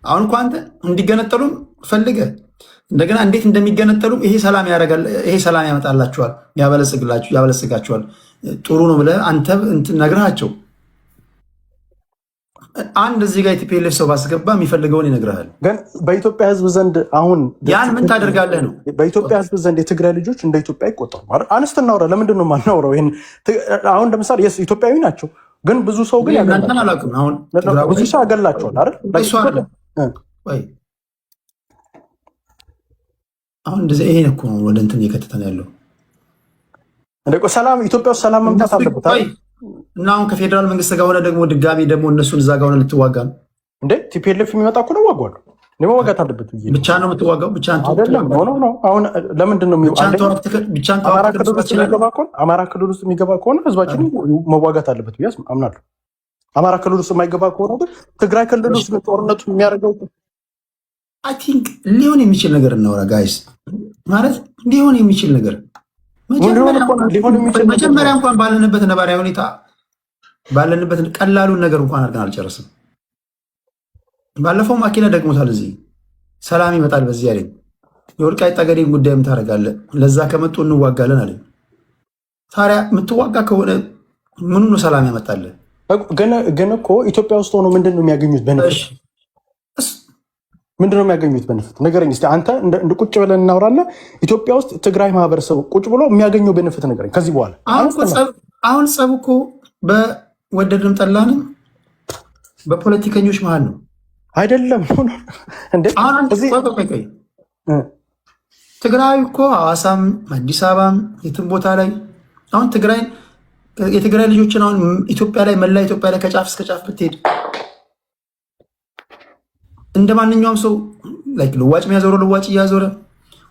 አሁን እኮ አንተ እንዲገነጠሉም ፈልገህ እንደገና እንዴት እንደሚገነጠሉም ይሄ ሰላም ያደርጋል፣ ይሄ ሰላም ያመጣላቸዋል፣ ያበለጽጋቸዋል፣ ጥሩ ነው ብለህ አንተ ነግረሃቸው አንድ እዚህ ጋር የቲፒኤልኤፍ ሰው ባስገባ የሚፈልገውን ይነግርሃል። ግን በኢትዮጵያ ህዝብ ዘንድ አሁን ያን ምን ታደርጋለህ ነው። በኢትዮጵያ ህዝብ ዘንድ የትግራይ ልጆች እንደ ኢትዮጵያ ይቆጠሩ ማለት አንስት እናውራ። ለምንድን ነው የማናውረው? ይሄን አሁን ለምሳሌ ኢትዮጵያዊ ናቸው፣ ግን ብዙ ሰው ግን ብዙ ሰው ያገላቸዋል አይደል? አሁን እንደዚህ ይሄን እኮ ነው ወደ እንትን እየከተተን ያለው። ሰላም ኢትዮጵያ ውስጥ ሰላም መምጣት አለበት እና አሁን ከፌዴራል መንግስት ጋር ሆነ ደግሞ ድጋሚ ደግሞ እነሱን እዛ ጋር ሆነ ልትዋጋ ነው እንዴ? ቲፒኤልኤፍ የሚመጣ እኮ ነው ዋጓሉ መዋጋት አለበት ብቻ ነው የምትዋጋው? ብቻ አሁን ለምንድን ነው አማራ ክልል ውስጥ የሚገባ ከሆነ ህዝባችን መዋጋት አለበት ብዬ አምናለሁ። አማራ ክልል ውስጥ የማይገባ ከሆነ ግን ትግራይ ክልል ውስጥ ጦርነቱ የሚያደርገው አይ ቲንክ ሊሆን የሚችል ነገር እናውራ ጋይስ። ማለት ሊሆን የሚችል ነገር መጀመሪያ እንኳን ባለንበት ነባራዊ ሁኔታ ባለንበት ቀላሉን ነገር እንኳን አድርገን አልጨረስም። ባለፈው ማኪና ደግሞታል። እዚህ ሰላም ይመጣል በዚህ አለኝ። የወልቃይት ጠገዴን ጉዳይ ምን ታደርጋለህ? ለዛ ከመጡ እንዋጋለን አለኝ። ታዲያ የምትዋጋ ከሆነ ምኑ ነው ሰላም ያመጣልህ? ግን እኮ ኢትዮጵያ ውስጥ ሆኖ ምንድን ነው የሚያገኙት በነፍስ? ምንድነው የሚያገኙት በነፍት? ንገረኝ እስኪ አንተ። እንደ ቁጭ ብለን እናውራና ኢትዮጵያ ውስጥ ትግራይ ማህበረሰብ ቁጭ ብሎ የሚያገኘው በነፍት ንገረኝ። ከዚህ በኋላ አሁን ጸብ እኮ በወደድንም ጠላንም በፖለቲከኞች መሀል ነው አይደለም። ትግራይ እኮ ሐዋሳም አዲስ አበባም የትም ቦታ ላይ አሁን የትግራይ ልጆችን አሁን ኢትዮጵያ ላይ መላ ኢትዮጵያ ላይ ከጫፍ እስከ ጫፍ ብትሄድ እንደ ማንኛውም ሰው ልዋጭ የሚያዞረው ልዋጭ እያዞረ፣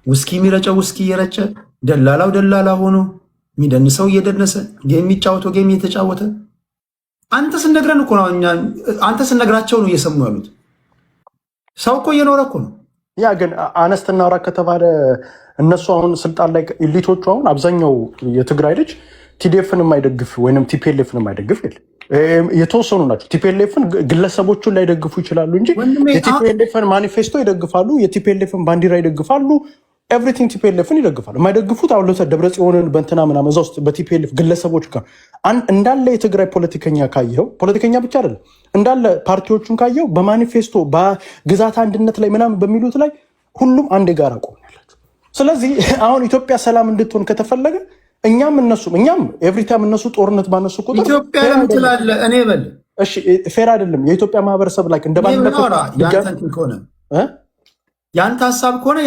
ውስኪ የሚረጨው ውስኪ እየረጨ፣ ደላላው ደላላ ሆኖ የሚደንሰው እየደነሰ፣ ጌም የሚጫወተው ጌም እየተጫወተ አንተ ስነግረን እኮ ነው። አንተ ስነግራቸው ነው እየሰሙ ያሉት። ሰው እኮ እየኖረ እኮ ነው። ያ ግን አነስት እናውራ ከተባለ እነሱ አሁን ስልጣን ላይ ኤሊቶቹ አሁን አብዛኛው የትግራይ ልጅ ቲዲኤፍን የማይደግፍ ወይም ቲፒኤልኤፍን የማይደግፍ የለም። የተወሰኑ ናቸው። ቲፒኤልኤፍን ግለሰቦቹን ላይደግፉ ይችላሉ እንጂ የቲፒኤልኤፍን ማኒፌስቶ ይደግፋሉ፣ የቲፒኤልኤፍን ባንዲራ ይደግፋሉ፣ ኤቭሪቲንግ ቲፒኤልኤፍን ይደግፋሉ። የማይደግፉት አሁን ለምሳሌ ደብረጽዮንን በእንትና ምናምን እዛ ውስጥ በቲፒኤልኤፍ ግለሰቦች ጋር እንዳለ የትግራይ ፖለቲከኛ ካየው፣ ፖለቲከኛ ብቻ አይደለም እንዳለ ፓርቲዎቹን ካየው በማኒፌስቶ በግዛት አንድነት ላይ ምናምን በሚሉት ላይ ሁሉም አንድ የጋራ ቆም ያላቸው። ስለዚህ አሁን ኢትዮጵያ ሰላም እንድትሆን ከተፈለገ እኛም ኤቭሪታይም እነሱ ጦርነት ባነሱ ቁጥር ኢትዮጵያ ለምትላለህ እኔ በል እሺ፣ ፌር አይደለም። የኢትዮጵያ ማህበረሰብ ላይ እንደባለፈው ከሆነ ያንተ ሀሳብ ከሆነ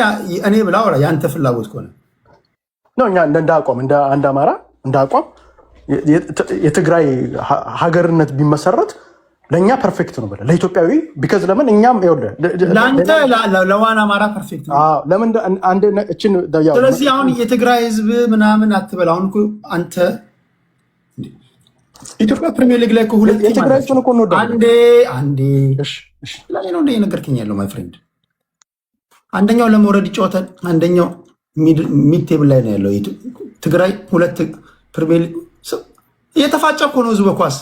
እኔ ብላ አውራ፣ ያንተ ፍላጎት ከሆነ ነው። እኛ እንደ አቋም እንደ አንድ አማራ እንደ አቋም የትግራይ ሀገርነት ቢመሰረት ለእኛ ፐርፌክት ነው ብለህ ለኢትዮጵያዊ ቢከዝ ለምን እኛም ለአንተ ለዋን አማራ ፐርፌክት ነው። ለምን እችን ስለዚህ አሁን የትግራይ ህዝብ ምናምን አትበል። አሁን አንተ ኢትዮጵያ ፕሪሚየር ሊግ ላይ ሁለት የትግራይ ህዝብ እኮ ነው አንዴ ላይ ነው እንደ የነገርከኝ ያለው ማይ ፍሬንድ። አንደኛው ለመውረድ ይጫወታል፣ አንደኛው ሚድ ቴብል ላይ ነው ያለው። ትግራይ ሁለት ፕሪሚየር ሊግ እየተፋጨ እኮ ነው ህዝቡ በኳስ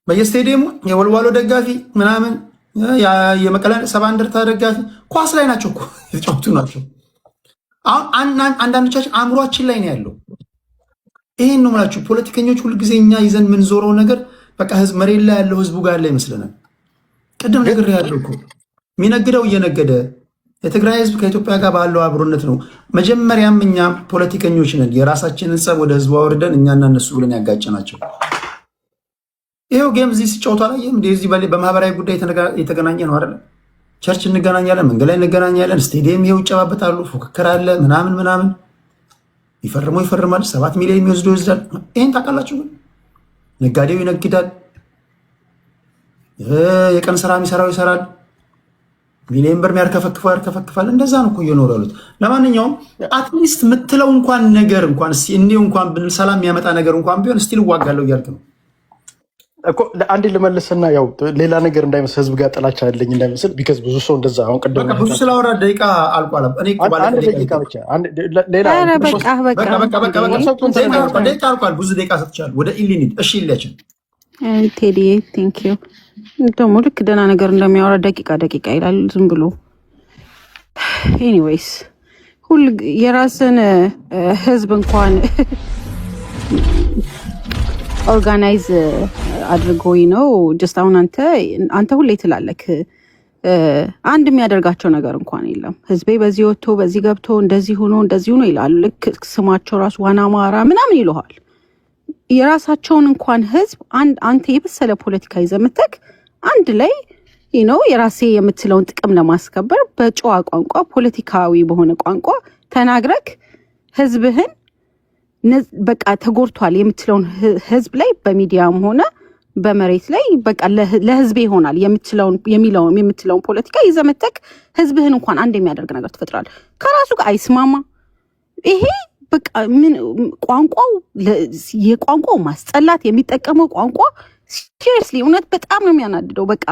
በየስቴዲየሙ የወልዋሎ ደጋፊ ምናምን የመቀለ ሰባ እንደርታ ደጋፊ ኳስ ላይ ናቸው እኮ የተጫወቱ ናቸው። አሁን አንዳንዶቻችን አእምሯችን ላይ ነው ያለው። ይሄን ነው የምላችሁ። ፖለቲከኞች ሁልጊዜ እኛ ይዘን የምንዞረው ነገር በቃ ህዝብ መሬት ላይ ያለው ህዝቡ ጋር ያለ ይመስለናል። ቅድም ነገር ያለው እኮ የሚነግደው እየነገደ የትግራይ ህዝብ ከኢትዮጵያ ጋር ባለው አብሮነት ነው። መጀመሪያም እኛ ፖለቲከኞች ነን የራሳችንን ጸብ ወደ ህዝቡ አወርደን እኛና እነሱ ብለን ያጋጨናቸው። ይሄው ጌም እዚህ ሲጫወቱ አላየህም? እንደዚህ በማህበራዊ ጉዳይ የተገናኘ ነው አይደለም? ቸርች እንገናኛለን፣ መንገድ ላይ እንገናኛለን፣ ስቴዲየም ይሄው ይጨባበጣሉ፣ ፉክክር አለ ምናምን ይፈርመው ይፈርማል፣ 7 ሚሊዮን የሚወስዶ ይወስዳል። ይሄን ታውቃላችሁ? ነጋዴው ይነግዳል፣ የቀን ስራ የሚሰራው ይሰራል፣ ሚሊዮን ብር ያርከፈክፈው ያርከፈክፋል። እንደዛ ነው እኮ እየኖሩ ያሉት። ለማንኛውም አትሊስት የምትለው እንኳን ነገር እንኳን እስቲ እንዲሁ እንኳን ሰላም የሚያመጣ ነገር እንኳን ቢሆን እስቲ ልዋጋለሁ እያልክ ነው እኮ። አንዴ ልመልስና ያው ሌላ ነገር እንዳይመስል ህዝብ ጋር ጥላቻ አለኝ እንዳይመስል፣ ቢካዝ ብዙ ሰው እንደዛ አሁን ቅድም ብዙ ስላወራ ደቂቃ አልቋል። እኔ አንድ ደቂቃ ብቻ ሌላ ደቂቃ አልቋል። ብዙ ደቂቃ ሰጥቻለሁ። ወደ ኢሊኒድ እሺ ይለችን ቴዲ ቴንክ ዩ። ደግሞ ልክ ደህና ነገር እንደሚያወራ ደቂቃ ይላል ዝም ብሎ። ኤኒዌይስ ሁል የራስን ህዝብ እንኳን ኦርጋናይዝ አድርጎኝ ነው ጀስት አሁን አንተ ሁሌ ትላለክ አንድ የሚያደርጋቸው ነገር እንኳን የለም። ህዝቤ በዚህ ወጥቶ በዚህ ገብቶ እንደዚህ ሆኖ ይላሉ። ልክ ስማቸው ራሱ ዋና አማራ ምናምን ይለዋል። የራሳቸውን እንኳን ህዝብ አንተ የበሰለ ፖለቲካ ይዘምተክ አንድ ላይ የራሴ የምትለውን ጥቅም ለማስከበር በጨዋ ቋንቋ ፖለቲካዊ በሆነ ቋንቋ ተናግረክ ህዝብህን በቃ ተጎርቷል የምትለውን ህዝብ ላይ በሚዲያም ሆነ በመሬት ላይ በቃ ለህዝቤ ይሆናል የምትለውን ፖለቲካ ይዘመተክ ህዝብህን እንኳን አንድ የሚያደርግ ነገር ትፈጥራል። ከራሱ ጋር አይስማማ። ይሄ በቃ ምን የቋንቋው ማስጠላት የሚጠቀመው ቋንቋ ሲሪየስሊ እውነት በጣም ነው የሚያናድደው። በቃ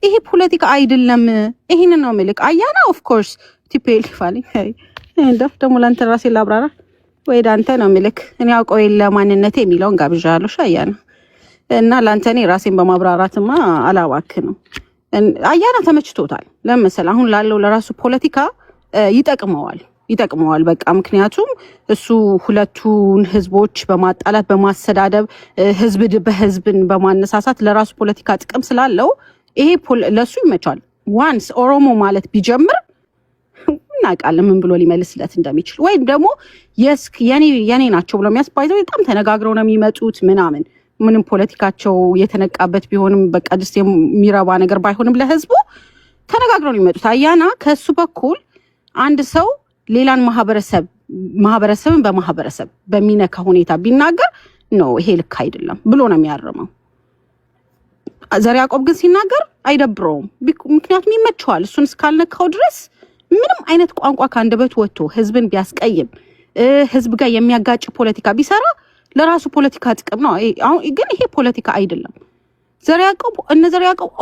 ይሄ ፖለቲካ አይደለም። ይሄንን ነው ምልክ አያና ኦፍ ኮርስ ቲፔል ይፋልኝ ደግሞ ለአንተ ራሴ ላብራራ ወይ ዳንተ ነው ምልክ እኔ አውቀው የለ ማንነቴ የሚለውን ጋብዣለሁ አያና እና ለአንተ እኔ ራሴን በማብራራትማ አላባክ ነው። አያና ተመችቶታል። ለምሳሌ አሁን ላለው ለራሱ ፖለቲካ ይጠቅመዋል በቃ ምክንያቱም እሱ ሁለቱን ህዝቦች በማጣላት በማሰዳደብ በህዝብን በማነሳሳት ለራሱ ፖለቲካ ጥቅም ስላለው ይሄ ለሱ ይመቻል። ዋንስ ኦሮሞ ማለት ቢጀምር እናውቃለን ምን ብሎ ሊመልስለት እንደሚችል ወይም ደግሞ የኔ ናቸው ብሎ የሚያስባይዘው በጣም ተነጋግረው ነው የሚመጡት ምንም ፖለቲካቸው የተነቃበት ቢሆንም በቃ ደስ የሚረባ ነገር ባይሆንም ለህዝቡ ተነጋግረው ነው የሚመጡት። አያና ከሱ በኩል አንድ ሰው ሌላን ማህበረሰብን በማህበረሰብ በሚነካ ሁኔታ ቢናገር ነው ይሄ ልክ አይደለም ብሎ ነው የሚያርመው። ዘር ያዕቆብ ግን ሲናገር አይደብረውም፣ ምክንያቱም ይመቸዋል። እሱን እስካልነካው ድረስ ምንም አይነት ቋንቋ ከአንደበቱ ወጥቶ ህዝብን ቢያስቀይም ህዝብ ጋር የሚያጋጭ ፖለቲካ ቢሰራ ለራሱ ፖለቲካ ጥቅም ነው። ግን ይሄ ፖለቲካ አይደለም። ዘር ያዕቆብ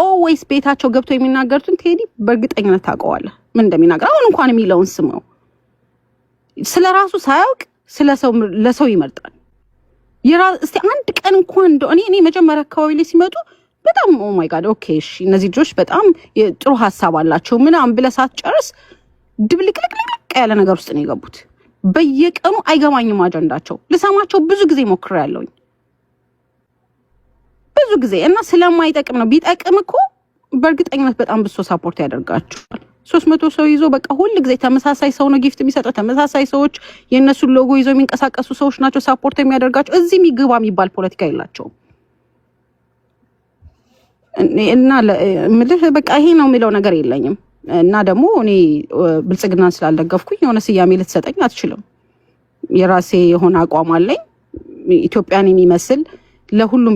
ኦልዌይስ ቤታቸው ገብቶ የሚናገሩትን ቴዲ በእርግጠኝነት ታውቀዋለህ ምን እንደሚናገር። አሁን እንኳን የሚለውን ስመው ስለራሱ ሳያውቅ ለሰው ይመርጣል። እስቲ አንድ ቀን እንኳን እኔ መጀመሪያ አካባቢ ላይ ሲመጡ በጣም ኦ ማይ ጋድ ኦኬ እሺ እነዚህ ልጆች በጣም ጥሩ ሐሳብ አላቸው ምናምን ብለህ ሳትጨርስ ድብልቅልቅልቅ ያለ ነገር ውስጥ ነው የገቡት። በየቀኑ አይገባኝም አጀንዳቸው። ልሰማቸው ብዙ ጊዜ ሞክሬያለሁኝ ብዙ ጊዜ እና ስለማይጠቅም ነው። ቢጠቅም እኮ በእርግጠኝነት በጣም ብሶ ሳፖርት ያደርጋቸዋል። 300 ሰው ይዞ በቃ ሁሉ ጊዜ ተመሳሳይ ሰው ነው ጊፍት የሚሰጠው። ተመሳሳይ ሰዎች የነሱን ሎጎ ይዘው የሚንቀሳቀሱ ሰዎች ናቸው ሳፖርት የሚያደርጋቸው። እዚህ የሚገባ የሚባል ፖለቲካ የላቸውም። እና ምልህ በቃ ይሄ ነው የሚለው ነገር የለኝም። እና ደግሞ እኔ ብልጽግናን ስላልደገፍኩኝ የሆነ ስያሜ ልትሰጠኝ አትችልም። የራሴ የሆነ አቋም አለኝ። ኢትዮጵያን የሚመስል ለሁሉም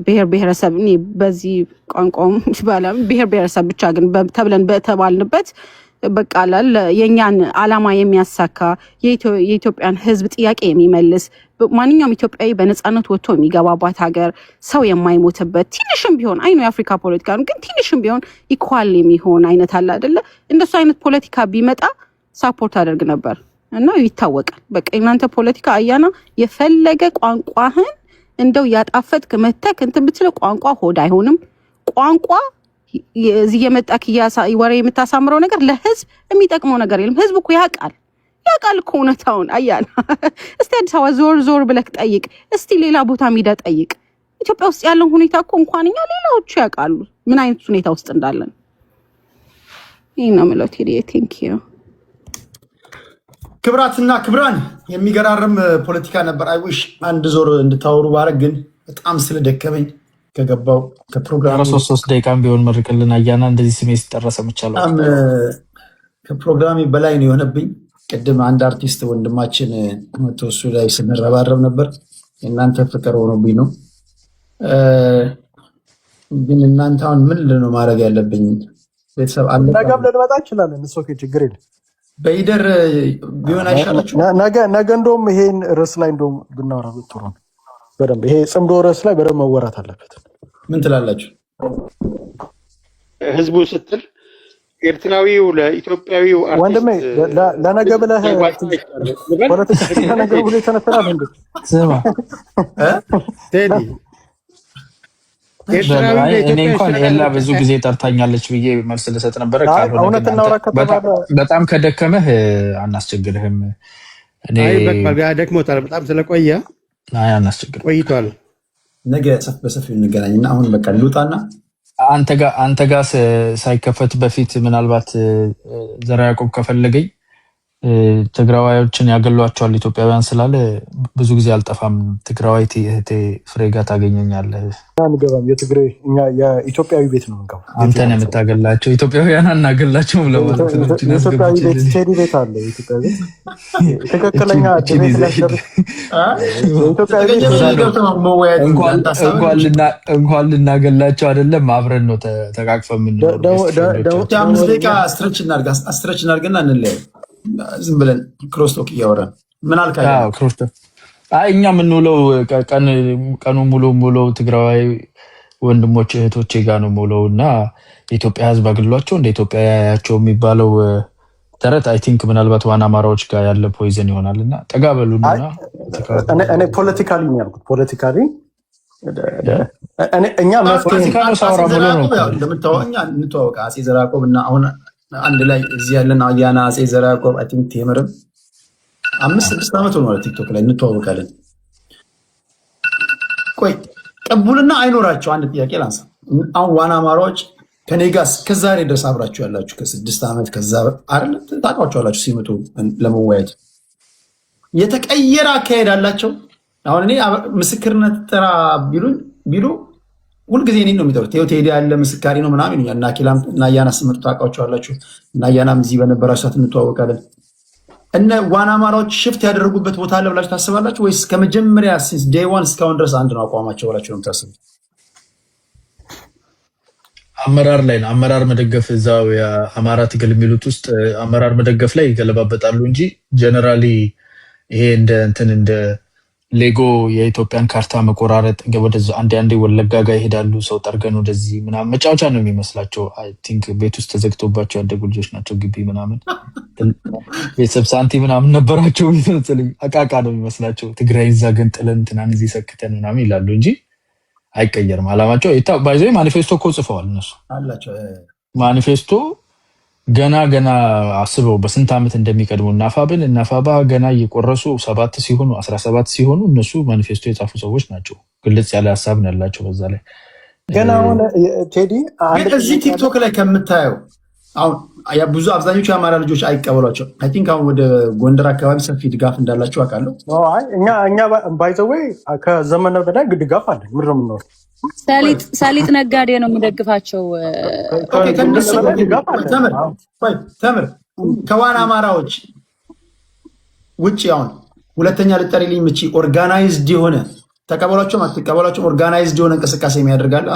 ብሔር ብሔረሰብ እኔ በዚህ ቋንቋም ባላም ብሔር ብሔረሰብ ብቻ ግን ተብለን በተባልንበት በቃ የኛን አላማ የሚያሳካ የኢትዮጵያን ሕዝብ ጥያቄ የሚመልስ ማንኛውም ኢትዮጵያዊ በነፃነት ወጥቶ የሚገባባት ሀገር ሰው የማይሞትበት ትንሽም ቢሆን አይኑ የአፍሪካ ፖለቲካ ነው ግን ትንሽም ቢሆን ኢኳል የሚሆን አይነት አለ አይደለ? እንደሱ አይነት ፖለቲካ ቢመጣ ሳፖርት አደርግ ነበር እና ይታወቃል። በቃ እናንተ ፖለቲካ አያና የፈለገ ቋንቋህን እንደው ያጣፈጥክ መተክ እንትን ብትለው ቋንቋ ሆድ አይሆንም። ቋንቋ እዚህ የመጣክ ወሬ የምታሳምረው ነገር ለህዝብ የሚጠቅመው ነገር የለም። ህዝብ እኮ ያውቃል እኮ እውነታውን። አያና እስቲ አዲስ አበባ ዞር ዞር ብለክ ጠይቅ። እስቲ ሌላ ቦታ ሄዳ ጠይቅ። ኢትዮጵያ ውስጥ ያለው ሁኔታ እኮ እንኳን እኛ ሌላዎቹ ያውቃሉ ምን አይነት ሁኔታ ውስጥ እንዳለን። ይሄ ነው የምለው። ቴዲ ቴንክ ዩ። ክብራትና ክብራን የሚገራርም ፖለቲካ ነበር። አይዊሽ አንድ ዞር እንድታወሩ ባረግ፣ ግን በጣም ስለደከመኝ ከገባው ከፕሮግራም 3 ደቂቃም ቢሆን መርቅልን። አያና እንደዚህ ስሜ ሲጠራ ሰምቻለሁ። በጣም ከፕሮግራሜ በላይ ነው የሆነብኝ። ቅድም አንድ አርቲስት ወንድማችን መቶ እሱ ላይ ስንረባረብ ነበር። የእናንተ ፍቅር ሆኖብኝ ነው። ግን እናንተ አሁን ምን ነው ማድረግ ያለብኝ? ቤተሰብ አለ ነገም ልንመጣ እንችላለን። እሱ ችግር የለም። በይደር ቢሆን አይሻላችሁ? ነገ እንደውም ይሄን ርዕስ ላይ እንደውም ብናወራ ጥሩ ነው። በደንብ ይሄ ጽምዶ ርዕስ ላይ በደንብ መወራት አለበት። ምን ትላላችሁ? ህዝቡ ስትል ኤርትራዊው ለኢትዮጵያዊው ወንድሜ ለነገ ብለህ ፖለቲካ ለነገ ብለህ ተነስተናል እንዴ? ስማ ቴዲ እኔ እንኳን ኤላ ብዙ ጊዜ ጠርታኛለች ብዬ መልስ ልሰጥ ነበረ። በጣም ከደከመህ አናስቸግርህም። ደክሞታል በጣም ስለቆየ አናስቸግርህም። ቆይቷል። ነገ በሰፊው እንገናኝና አሁን በቃ ልውጣና አንተ ጋር ሳይከፈት በፊት ምናልባት ዘራ ያዕቆብ ከፈለገኝ ትግራዋዮችን ያገሏቸዋል ኢትዮጵያውያን ስላለ ብዙ ጊዜ አልጠፋም። ትግራዋይቲ እህቴ ፍሬ ጋር ታገኘኛለህ። አንገባም። የትግራይ እኛ የኢትዮጵያዊ ቤት ነው እንገባ። አንተ ነህ የምታገላቸው፣ ኢትዮጵያውያን አናገላቸውም ለማለት ነው። ኢትዮጵያዊ ቤት ቴዲ ቤት አለ። ኢትዮጵያዊ ቤት ትክክለኛ ቤት ለሽደብ ኢትዮጵያዊ ቤት እንኳን ልናገላቸው አይደለም አብረን ነው ተቃቅፈን ምን ነው። 5 ደቂቃ ስትሬች እናድርግና እንለያይ። ዝም ብለን ክሮስቶክ እያወራን ምን አልካ? ክሮስቶክ እኛ የምንውለው ቀኑ ሙሉ ትግራዋይ ወንድሞች እህቶቼ ጋር ነው የምውለው እና የኢትዮጵያ ሕዝብ አግሏቸው እንደ ኢትዮጵያ ያያቸው የሚባለው ተረት አይ ቲንክ ምናልባት ዋና አማራዎች ጋር ያለ ፖይዘን ይሆናል እና ጠጋ በሉና እኔ ፖለቲካሊ ነው ያልኩት። ፖለቲካሊ እኛ ፖለቲካ ነው ሳውራ ሙሉ ነው እንደምታወኛ እንተዋወቅ። አፄ ዘርዓ ያዕቆብ እና አሁን አንድ ላይ እዚህ ያለን አያና አፄ ዘርዓ ያዕቆብ አይ ቲንክ ቴምርም 5-6 ዓመት ሆኗል ቲክቶክ ላይ እንተዋወቃለን። ቆይ ቅቡልና አይኖራቸው አንድ ጥያቄ ላንሳ። አሁን ዋና አማራዎች ከኔ ጋር ከዛሬ ድረስ አብራችሁ ያላችሁ ከ6 ዓመት ከዛ አይደል ታውቃቸዋላችሁ። ሲመጡ ለመወያየት የተቀየረ አካሄድ አላቸው። አሁን እኔ ምስክርነት ጥራ ቢሉ ሁልጊዜ እኔን ነው የሚጠሩት። ቴዲ ያለ ምስካሪ ነው ምናምን ይሉኛል። እና ኪላም እና አያና ስምርቱ ታውቃቸዋላችሁ። እና አያናም እዚህ በነበራችሁ ሰዓት እንተዋወቃለን። እነ ዋና አማራዎች ሽፍት ያደረጉበት ቦታ አለ ብላችሁ ታስባላችሁ ወይስ ከመጀመሪያ ሲንስ ዴይ ዋን እስካሁን ድረስ አንድ ነው አቋማቸው ብላችሁ ነው የምታስቡት? አመራር ላይ ነው። አመራር መደገፍ እዛው የአማራ ትግል የሚሉት ውስጥ አመራር መደገፍ ላይ ይገለባበጣሉ እንጂ ጀነራሊ ይሄ እንደ ሌጎ የኢትዮጵያን ካርታ መቆራረጥ ወደዛ አንዴ ወለጋ ጋር ይሄዳሉ። ሰው ጠርገን ወደዚህ ምናምን መጫወቻ ነው የሚመስላቸው። አይ ቲንክ ቤት ውስጥ ተዘግቶባቸው ያደጉ ልጆች ናቸው። ግቢ ምናምን ቤተሰብ ሳንቲ ምናምን ነበራቸው መሰለኝ። አቃቃ ነው የሚመስላቸው። ትግራይ እዛ ገንጥለን ትናንት እዚህ ሰክተን ምናምን ይላሉ እንጂ አይቀየርም አላማቸው። ባይዘ ማኒፌስቶ እኮ ጽፈዋል እነሱ አላቸው። ማኒፌስቶ ገና አስበው በስንት ዓመት እንደሚቀድሙ እናፋባ ገና እየቆረሱ 7 ሲሆኑ 17 ሲሆኑ እነሱ ማኒፌስቶ የጻፉ ሰዎች ናቸው። ግልጽ ያለ ሀሳብ ነው ያላቸው። በዛ ላይ ገና አሁን ቴዲ እዚህ ቲክቶክ ላይ ከምታየው አሁን ብዙ አብዛኞቹ የአማራ ልጆች አይቀበሏቸው። አይ ቲንክ አሁን ወደ ጎንደር አካባቢ ሰፊ ድጋፍ እንዳላቸው አውቃለሁ። እኛ ባይዘዌ ከዘመነ በላይ ድጋፍ አለን። ምንድን ነው የምንኖረው? ሰሊጥ ነጋዴ ነው የምደግፋቸው። ተምር ከዋና አማራዎች ውጭ አሁን ሁለተኛ ልጠሪልኝ ምቺ ኦርጋናይዝድ የሆነ ተቀበሏቸውም አትቀበሏቸውም ኦርጋናይዝድ የሆነ እንቅስቃሴ የሚያደርጋሉ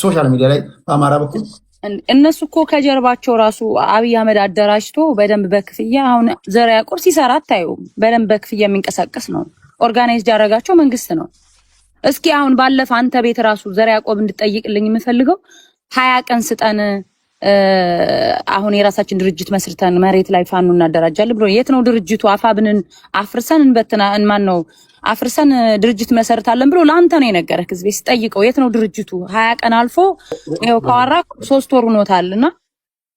ሶሻል ሚዲያ ላይ በአማራ በኩል እነሱ እኮ ከጀርባቸው ራሱ አብይ አህመድ አደራጅቶ በደንብ በክፍያ አሁን ዘርዓ ያዕቆብ ሲሰራ አታዩም? በደንብ በክፍያ የሚንቀሳቀስ ነው። ኦርጋናይዝድ ያደረጋቸው መንግስት ነው። እስኪ አሁን ባለፈ አንተ ቤት ራሱ ዘርዓ ያዕቆብ እንድጠይቅልኝ የምፈልገው 20 ቀን ስጠን አሁን የራሳችን ድርጅት መስርተን መሬት ላይ ፋኖ እናደራጃለን ብሎ የት ነው ድርጅቱ? አፋብንን አፍርሰን እንበትና ማን ነው አፍርሰን ድርጅት መሰርታለን ብሎ ለአንተ ነው የነገረህ። ህዝቤ ሲጠይቀው የት ነው ድርጅቱ? 20 ቀን አልፎ ይኸው ካወራ 3 ወር ሆኖታልና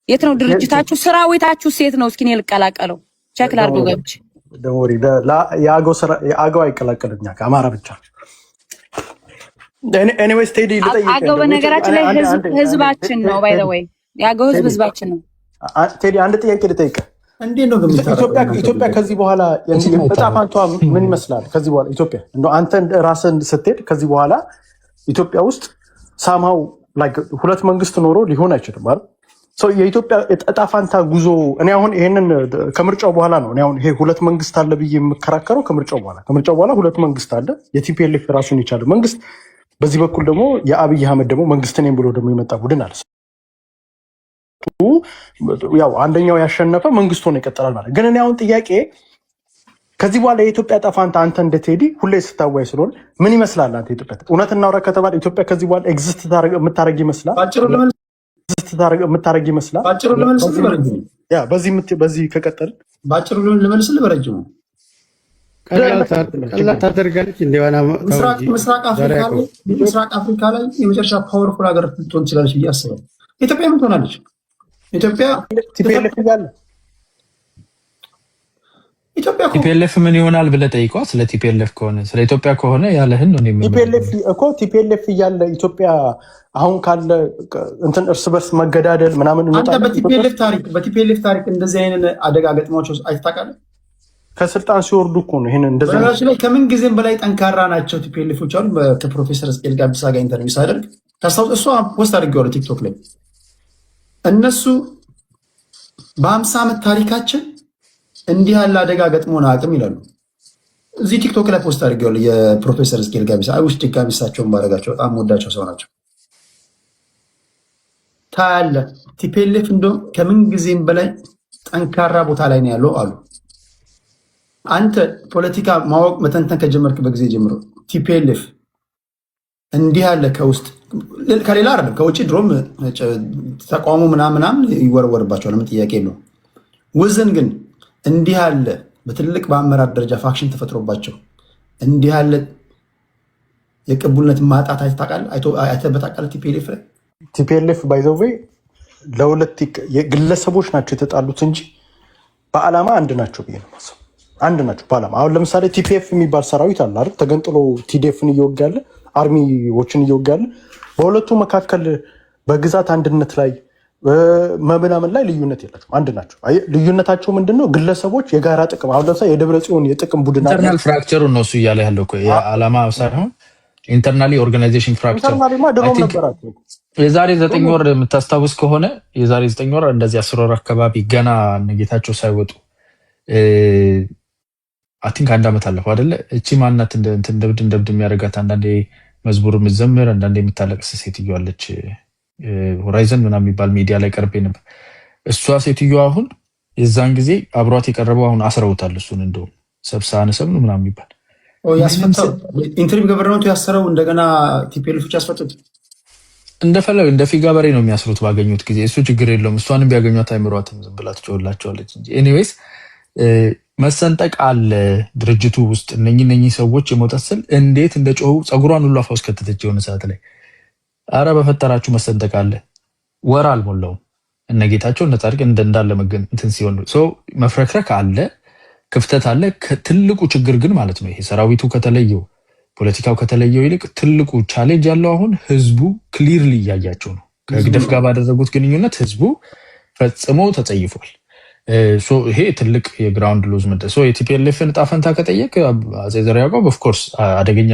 የት ነው ድርጅታችሁ? ሰራዊታችሁ ሴት ነው? እስኪ እኔ ልቀላቀለው ቼክ ላድርገው ገብቼ ደሞሪ የአገው አይቀላቀልም ከአማራ ብቻ። ኤኒዌይስ ቴዲ ልጠይቅ። አገው በነገራችን ላይ ህዝባችን ነው። ባይ ዘ ወይ የአገው ህዝባችን ነው። ቴዲ አንድ ጥያቄ ልጠይቅ። እንዴት ነው ኢትዮጵያ ከዚህ በኋላ ዕጣ ፈንታዋ ምን ይመስላል? ከዚህ በኋላ ኢትዮጵያ እንደው አንተ ራስህ ስትሄድ ከዚህ በኋላ ኢትዮጵያ ውስጥ ሳምሃው ላይክ ሁለት መንግስት ኖሮ ሊሆን አይችልም አይደል? የኢትዮጵያ ዕጣ ፈንታ ጉዞ እኔ አሁን ይሄንን ከምርጫው በኋላ ነው። እኔ አሁን ይሄ ሁለት መንግስት አለ ብዬ የምከራከረው ከምርጫው በኋላ ሁለት መንግስት አለ። የቲፒኤልኤፍ ራሱን የቻለ መንግስት፣ በዚህ በኩል ደግሞ የአብይ አህመድ ደግሞ መንግስት ነኝ ብሎ ደግሞ የመጣ ቡድን አለ። ያው አንደኛው ያሸነፈ መንግስት ሆኖ ይቀጥላል ማለት ግን እኔ አሁን ጥያቄ ከዚህ በኋላ የኢትዮጵያ ዕጣ ፈንታ አንተ እንደ ቴዲ ሁሌ ስታዋይ ስለሆነ ምን ይመስላል? አንተ ኢትዮጵያ እውነት እናውራ ከተባለ ኢትዮጵያ ከዚህ በኋላ ኤግዚስት የምታደርግ ይመስላል? የምታደርግ ይመስላል? ባጭሩ ልመልስልህ በረጅሙ ያ በዚህ ከቀጠል ባጭሩ ልመልስልህ በረጅሙ ቀላል ታደርጋለች። ምስራቅ አፍሪካ ላይ የመጨረሻ ፓወርፉል ሀገር ልትሆን ትችላለች ብዬ አስባለሁ። ኢትዮጵያ ምን ትሆናለች? ኢትዮጵያ ቲፒኤልኤፍ ምን ይሆናል ብለህ ጠይቀዋ። ስለ ቲፒኤልኤፍ ከሆነ ስለ ኢትዮጵያ ከሆነ ያለህን ነው። ቲፒኤልኤፍ እያለ ኢትዮጵያ አሁን ካለ እንትን እርስ በርስ መገዳደል ምናምን በቲፒኤልኤፍ ታሪክ እንደዚህ አይነት አደጋ ገጥሟቸው አይታወቃልም። ከስልጣን ሲወርዱ እኮ ነው ይሄን እንደዚህ ላይ ከምን ጊዜም በላይ ጠንካራ ናቸው ቲፒኤልኤፎች አሉ። ከፕሮፌሰር እስቄል ጋቢሳ ጋር ኢንተርቪው ሳደርግ ታስታውስ፣ እሷ ፖስት አድርጌዋለሁ ቲክቶክ ላይ እነሱ በ50 ዓመት ታሪካችን እንዲህ ያለ አደጋ ገጥሞን አቅም ይላሉ። እዚህ ቲክቶክ ላይ ፖስት አድርጌዋለሁ የፕሮፌሰር እስቄል ጋቢሳ አይውሽ ድጋሚ እሳቸውን ባደረጋቸው በጣም ወዳቸው ሰው ናቸው። ታያለ ቲፒኤልኤፍ እንደውም ከምን ጊዜም በላይ ጠንካራ ቦታ ላይ ነው ያለው አሉ። አንተ ፖለቲካ ማወቅ መተንተን ከጀመርክበት ጊዜ ጀምሮ ቲፒኤልኤፍ እንዲህ ያለ ከውስጥ ከሌላ አይደለም ከውጭ ድሮም ተቃውሞ ምናምን ይወረወርባቸዋል። ምን ጥያቄ ነው። ውዝን ግን እንዲህ ያለ በትልቅ በአመራር ደረጃ ፋክሽን ተፈጥሮባቸው እንዲህ ያለ የቅቡልነት ማጣት አይተበታቃለ ቲፒኤልኤፍ ባይ ዘ ዌይ ለሁለት ግለሰቦች ናቸው የተጣሉት እንጂ በዓላማ አንድ ናቸው ብዬ ነው የማስበው። አንድ ናቸው በዓላማ። አሁን ለምሳሌ ቲፒኤፍ የሚባል ሰራዊት አለ አይደል? ተገንጥሎ ቲዲኤፍን እየወጋለ አርሚዎችን እየወጋለ በሁለቱ መካከል በግዛት አንድነት ላይ ምናምን ላይ ልዩነት የላቸውም። አንድ ናቸው። ልዩነታቸው ምንድነው? ግለሰቦች የጋራ ጥቅም። አሁን ለምሳሌ የደብረ ጽዮን የጥቅም ቡድን ኢንተርናል ፍራክቸሩ ነው እሱ እያለ ያለው እኮ የዓላማ ሳይሆን ኢንተርናሊ ኦርጋናይዜሽን ፍራክቸር። የዛሬ 9 ወር የምታስታውስ ከሆነ የዛሬ 9 ወር እንደዚህ 10 ወር አካባቢ ገና ጌታቸው ሳይወጡ አይ ቲንክ 1 ዓመት አለፈው አይደለ? እቺ ማናት እንትን ደብድ የሚያደርጋት አንዳንዴ መዝሙር የምትዘምር አንዳንዴ የምታለቅስ ሴትዮ አለች። ሆራይዘን ምናምን የሚባል ሚዲያ ላይ ቀርቤ ነበር። እሷ ሴትዮ አሁን የዛን ጊዜ አብሯት የቀረበው አሁን አስረውታል። እሱን እንደውም ሰብሳነሰብ ነው ምናምን የሚባል ኢንተርቪው ገቨርንመንቱ ያሰረው እንደገና ቲፒኤልኤፎች ያስፈቱት እንደፈለግ እንደ ፊጋ በሬ ነው የሚያስሩት ባገኙት ጊዜ። እሱ ችግር የለውም። እሷንም ቢያገኟት አይምሯትም፣ ዝም ብላ ትጮህላቸዋለች እንጂ። ኤኒዌይስ መሰንጠቅ አለ ድርጅቱ ውስጥ። እነኚህ ሰዎች የመውጣት ስል እንዴት እንደ ጮሁ ፀጉሯን ሁሉ አፏ ውስጥ ከተተች የሆነ ሰዓት ላይ አረ በፈጠራችሁ መሰንጠቅ አለ። ወር አልሞላውም እነ ጌታቸው እነ ጻድቅ እንዳለ መገን እንትን ሲሆን መፍረክረክ አለ፣ ክፍተት አለ። ትልቁ ችግር ግን ማለት ነው ይሄ ሰራዊቱ ከተለየው ፖለቲካው ከተለየው ይልቅ ትልቁ ቻሌንጅ ያለው አሁን ህዝቡ ክሊርሊ እያያቸው ነው። ከግደፍ ጋር ባደረጉት ግንኙነት ህዝቡ ፈጽሞ ተጸይፏል። ይሄ ትልቅ የግራውንድ ሎዝ ምንድን የቲፒኤልኤፍን ዕጣ ፈንታ ከጠየቅ አፄ ዘርዓ ያዕቆብ ኦፍኮርስ አደገኛ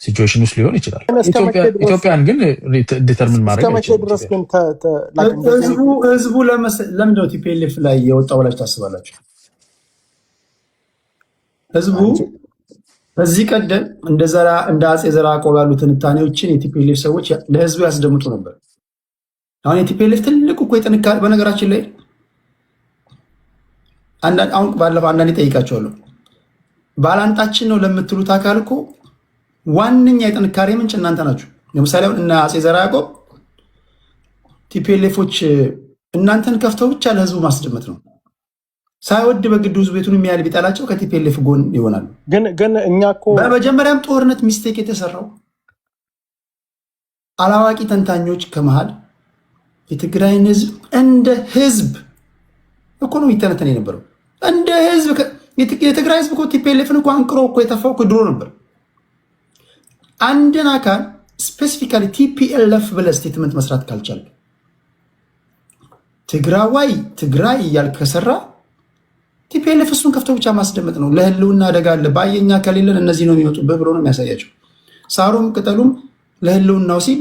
ሲቹዌሽን ውስጥ ሊሆን ይችላል። ኢትዮጵያን ግን ዲተርሚን ማድረግ ህዝቡ ለምንድነው ቲፒኤልኤፍ ላይ የወጣው ብላችሁ ታስባላችሁ? ህዝቡ በዚህ ቀደም እንደ አፄ ዘርዓ ያዕቆብ ያሉ ትንታኔዎችን የቲፒኤልኤፍ ሰዎች ለህዝቡ ያስደምጡ ነበር። አሁን የቲፒኤልኤፍ ትልቁ እኮ የጥንካሬ በነገራችን ላይ አሁን ባለፈው አንዳንዴ ጠይቃቸዋለሁ። ባላንጣችን ነው ለምትሉት አካል እኮ ዋነኛ የጥንካሬ ምንጭ እናንተ ናችሁ። ለምሳሌ አሁን እና አፄ ዘርዓ ያዕቆብ ቲፒኤልኤፎች እናንተን ከፍተው ብቻ ለህዝቡ ማስደመጥ ነው። ሳይወድ በግድ ህዝብ ቤቱን የሚያህል ቢጠላቸው ከቲፒኤልኤፍ ጎን ይሆናሉ። ግን እኛ እኮ በመጀመሪያም ጦርነት ሚስቴክ የተሰራው አላዋቂ ተንታኞች ከመሃል የትግራይን ህዝብ እንደ ህዝብ እኮ ነው የሚተነተን የነበረው። እንደ ህዝብ የትግራይ ህዝብ እኮ ቲፒኤልኤፍን እኮ አንቅሮ እኮ የተፋው እኮ ድሮ ነበር። አንድን አካል ስፔሲፊካሊ ቲፒኤልኤፍ ብለህ ስቴትመንት መስራት ካልቻለ ትግራይ እያልክ ከሰራ ቲፒኤልኤፍ እሱን ከፍተው ብቻ ማስደመጥ ነው። ለህልውና አደጋ አለ ባየኛ ከሌለን እነዚህ ነው የሚመጡብህ ብሎ ነው የሚያሳያቸው። ሳሩም ቅጠሉም ለህልውናው ሲል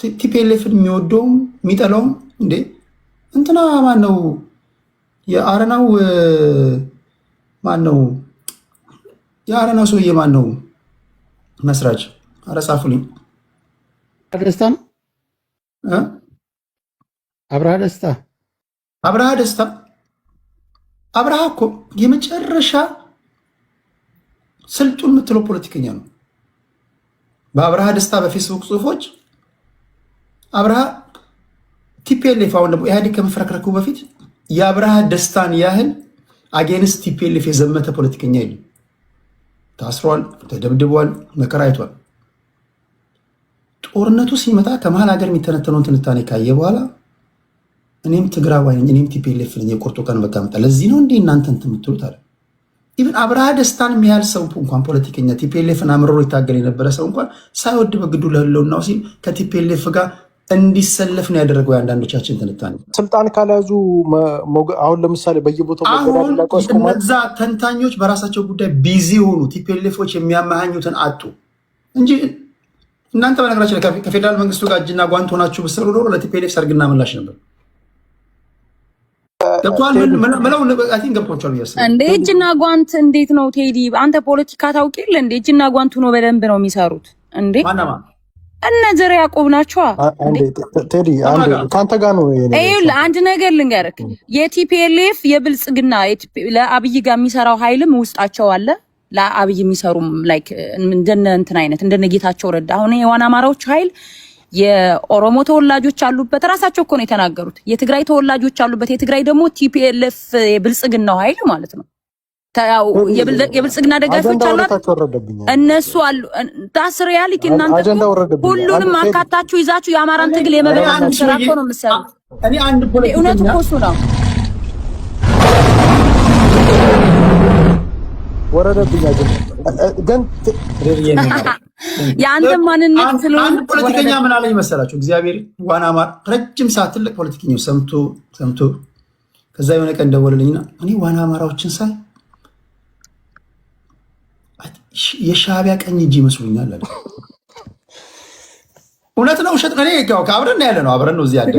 ቲፒኤልኤፍን የሚወደውም የሚጠላውም እንዴ እንትና ማነው የአረናው ማነው የአረናው ሰውዬ ማነው መስራች? ኧረ ጻፉልኝ። ደስታ ነው አብርሃ ደስታ አብርሃ እኮ የመጨረሻ ስልጡን የምትለው ፖለቲከኛ ነው። በአብርሃ ደስታ በፌስቡክ ጽሁፎች አብርሃ ቲፒኤልኤፍ አሁን ደግሞ ኢህአዴግ ከመፍረክረኩ በፊት የአብርሃ ደስታን ያህል አጌንስት ቲፒኤልኤፍ የዘመተ ፖለቲከኛ የለም። ታስሯል፣ ተደብድቧል፣ መከራ አይቷል። ጦርነቱ ሲመጣ ከመሀል ሀገር የሚተነተነውን ትንታኔ ካየ በኋላ እኔም ትግራዋይ ነኝ፣ እኔም ቲፒኤልኤፍ ነኝ፣ የቆርጦ ቀን በቃ መጣ። ለዚህ ነው እንዴ እናንተ እንትን የምትሉት አለ። ኢቭን አብርሃ ደስታን የሚያህል ሰው እንኳን ፖለቲከኛ ቲፒኤልኤፍን አምርሮ ይታገል የነበረ ሰው እንኳን ሳይወድ በግዱ ለህልውናው ሲል ከቲፒኤልኤፍ ጋር እንዲሰለፍ ነው ያደረገው። የአንዳንዶቻችን ትንታኔ ስልጣን ካልያዙ አሁን ለምሳሌ በየቦታው እነዛ ተንታኞች በራሳቸው ጉዳይ ቢዚ ሆኑ፣ ቲፒኤልኤፎች የሚያመሃኙትን አጡ እንጂ እናንተ በነገራችን ከፌዴራል መንግስቱ ጋር እጅና ጓንት ሆናችሁ ብትሰሩ ኖሮ ለቲፒኤልኤፍ ሰርግና ምላሽ ነበር። እንደ እጅና ጓንት እንዴት ነው ቴዲ? አንተ ፖለቲካ ታውቅ የለ እንደ እጅና ጓንቱ ነው በደንብ ነው የሚሰሩት እንዴ? እነ ዘር ያዕቆብ ናቸዋ። ቴዲ ከአንተ ጋር ነው። ይኸውልህ አንድ ነገር ልንገርህ፣ የቲፒኤልኤፍ የብልጽግና ለአብይ ጋር የሚሰራው ኃይልም ውስጣቸው አለ። ለአብይ የሚሰሩም ላይክ እንደነ እንትን አይነት እንደነ ጌታቸው ረዳ አሁን የዋና አማራዎች ኃይል የኦሮሞ ተወላጆች አሉበት። ራሳቸው እኮ ነው የተናገሩት። የትግራይ ተወላጆች አሉበት። የትግራይ ደግሞ ቲፒኤልኤፍ የብልጽግናው ኃይል ማለት ነው። የብልጽግና ደጋፊዎች አሏት፣ እነሱ አሉ። ዳስ ሪያሊቲ። እናንተ ሁሉንም አካታችሁ ይዛችሁ የአማራን ትግል የመበታተን ስራ እኮ ነው የምትሰሩት። እውነቱ እኮ እሱ ነው። ወረደብኝ ግን የአንተ ማንነት ስለሆነ አንድ ፖለቲከኛ ምን አለኝ መሰላችሁ? እግዚአብሔር ዋና ማር ረጅም ሰዓት ትልቅ ፖለቲከኛው ሰምቶ ከዛ የሆነ ቀን ደወለልኝና እኔ ዋና አማራዎችን ሳይ የሻዕቢያ ቀኝ እጅ ይመስሉኛል አለ። እውነት ነው ውሸት? እኔ አብረን ያለ ነው አብረን ነው እዚህ ያደገ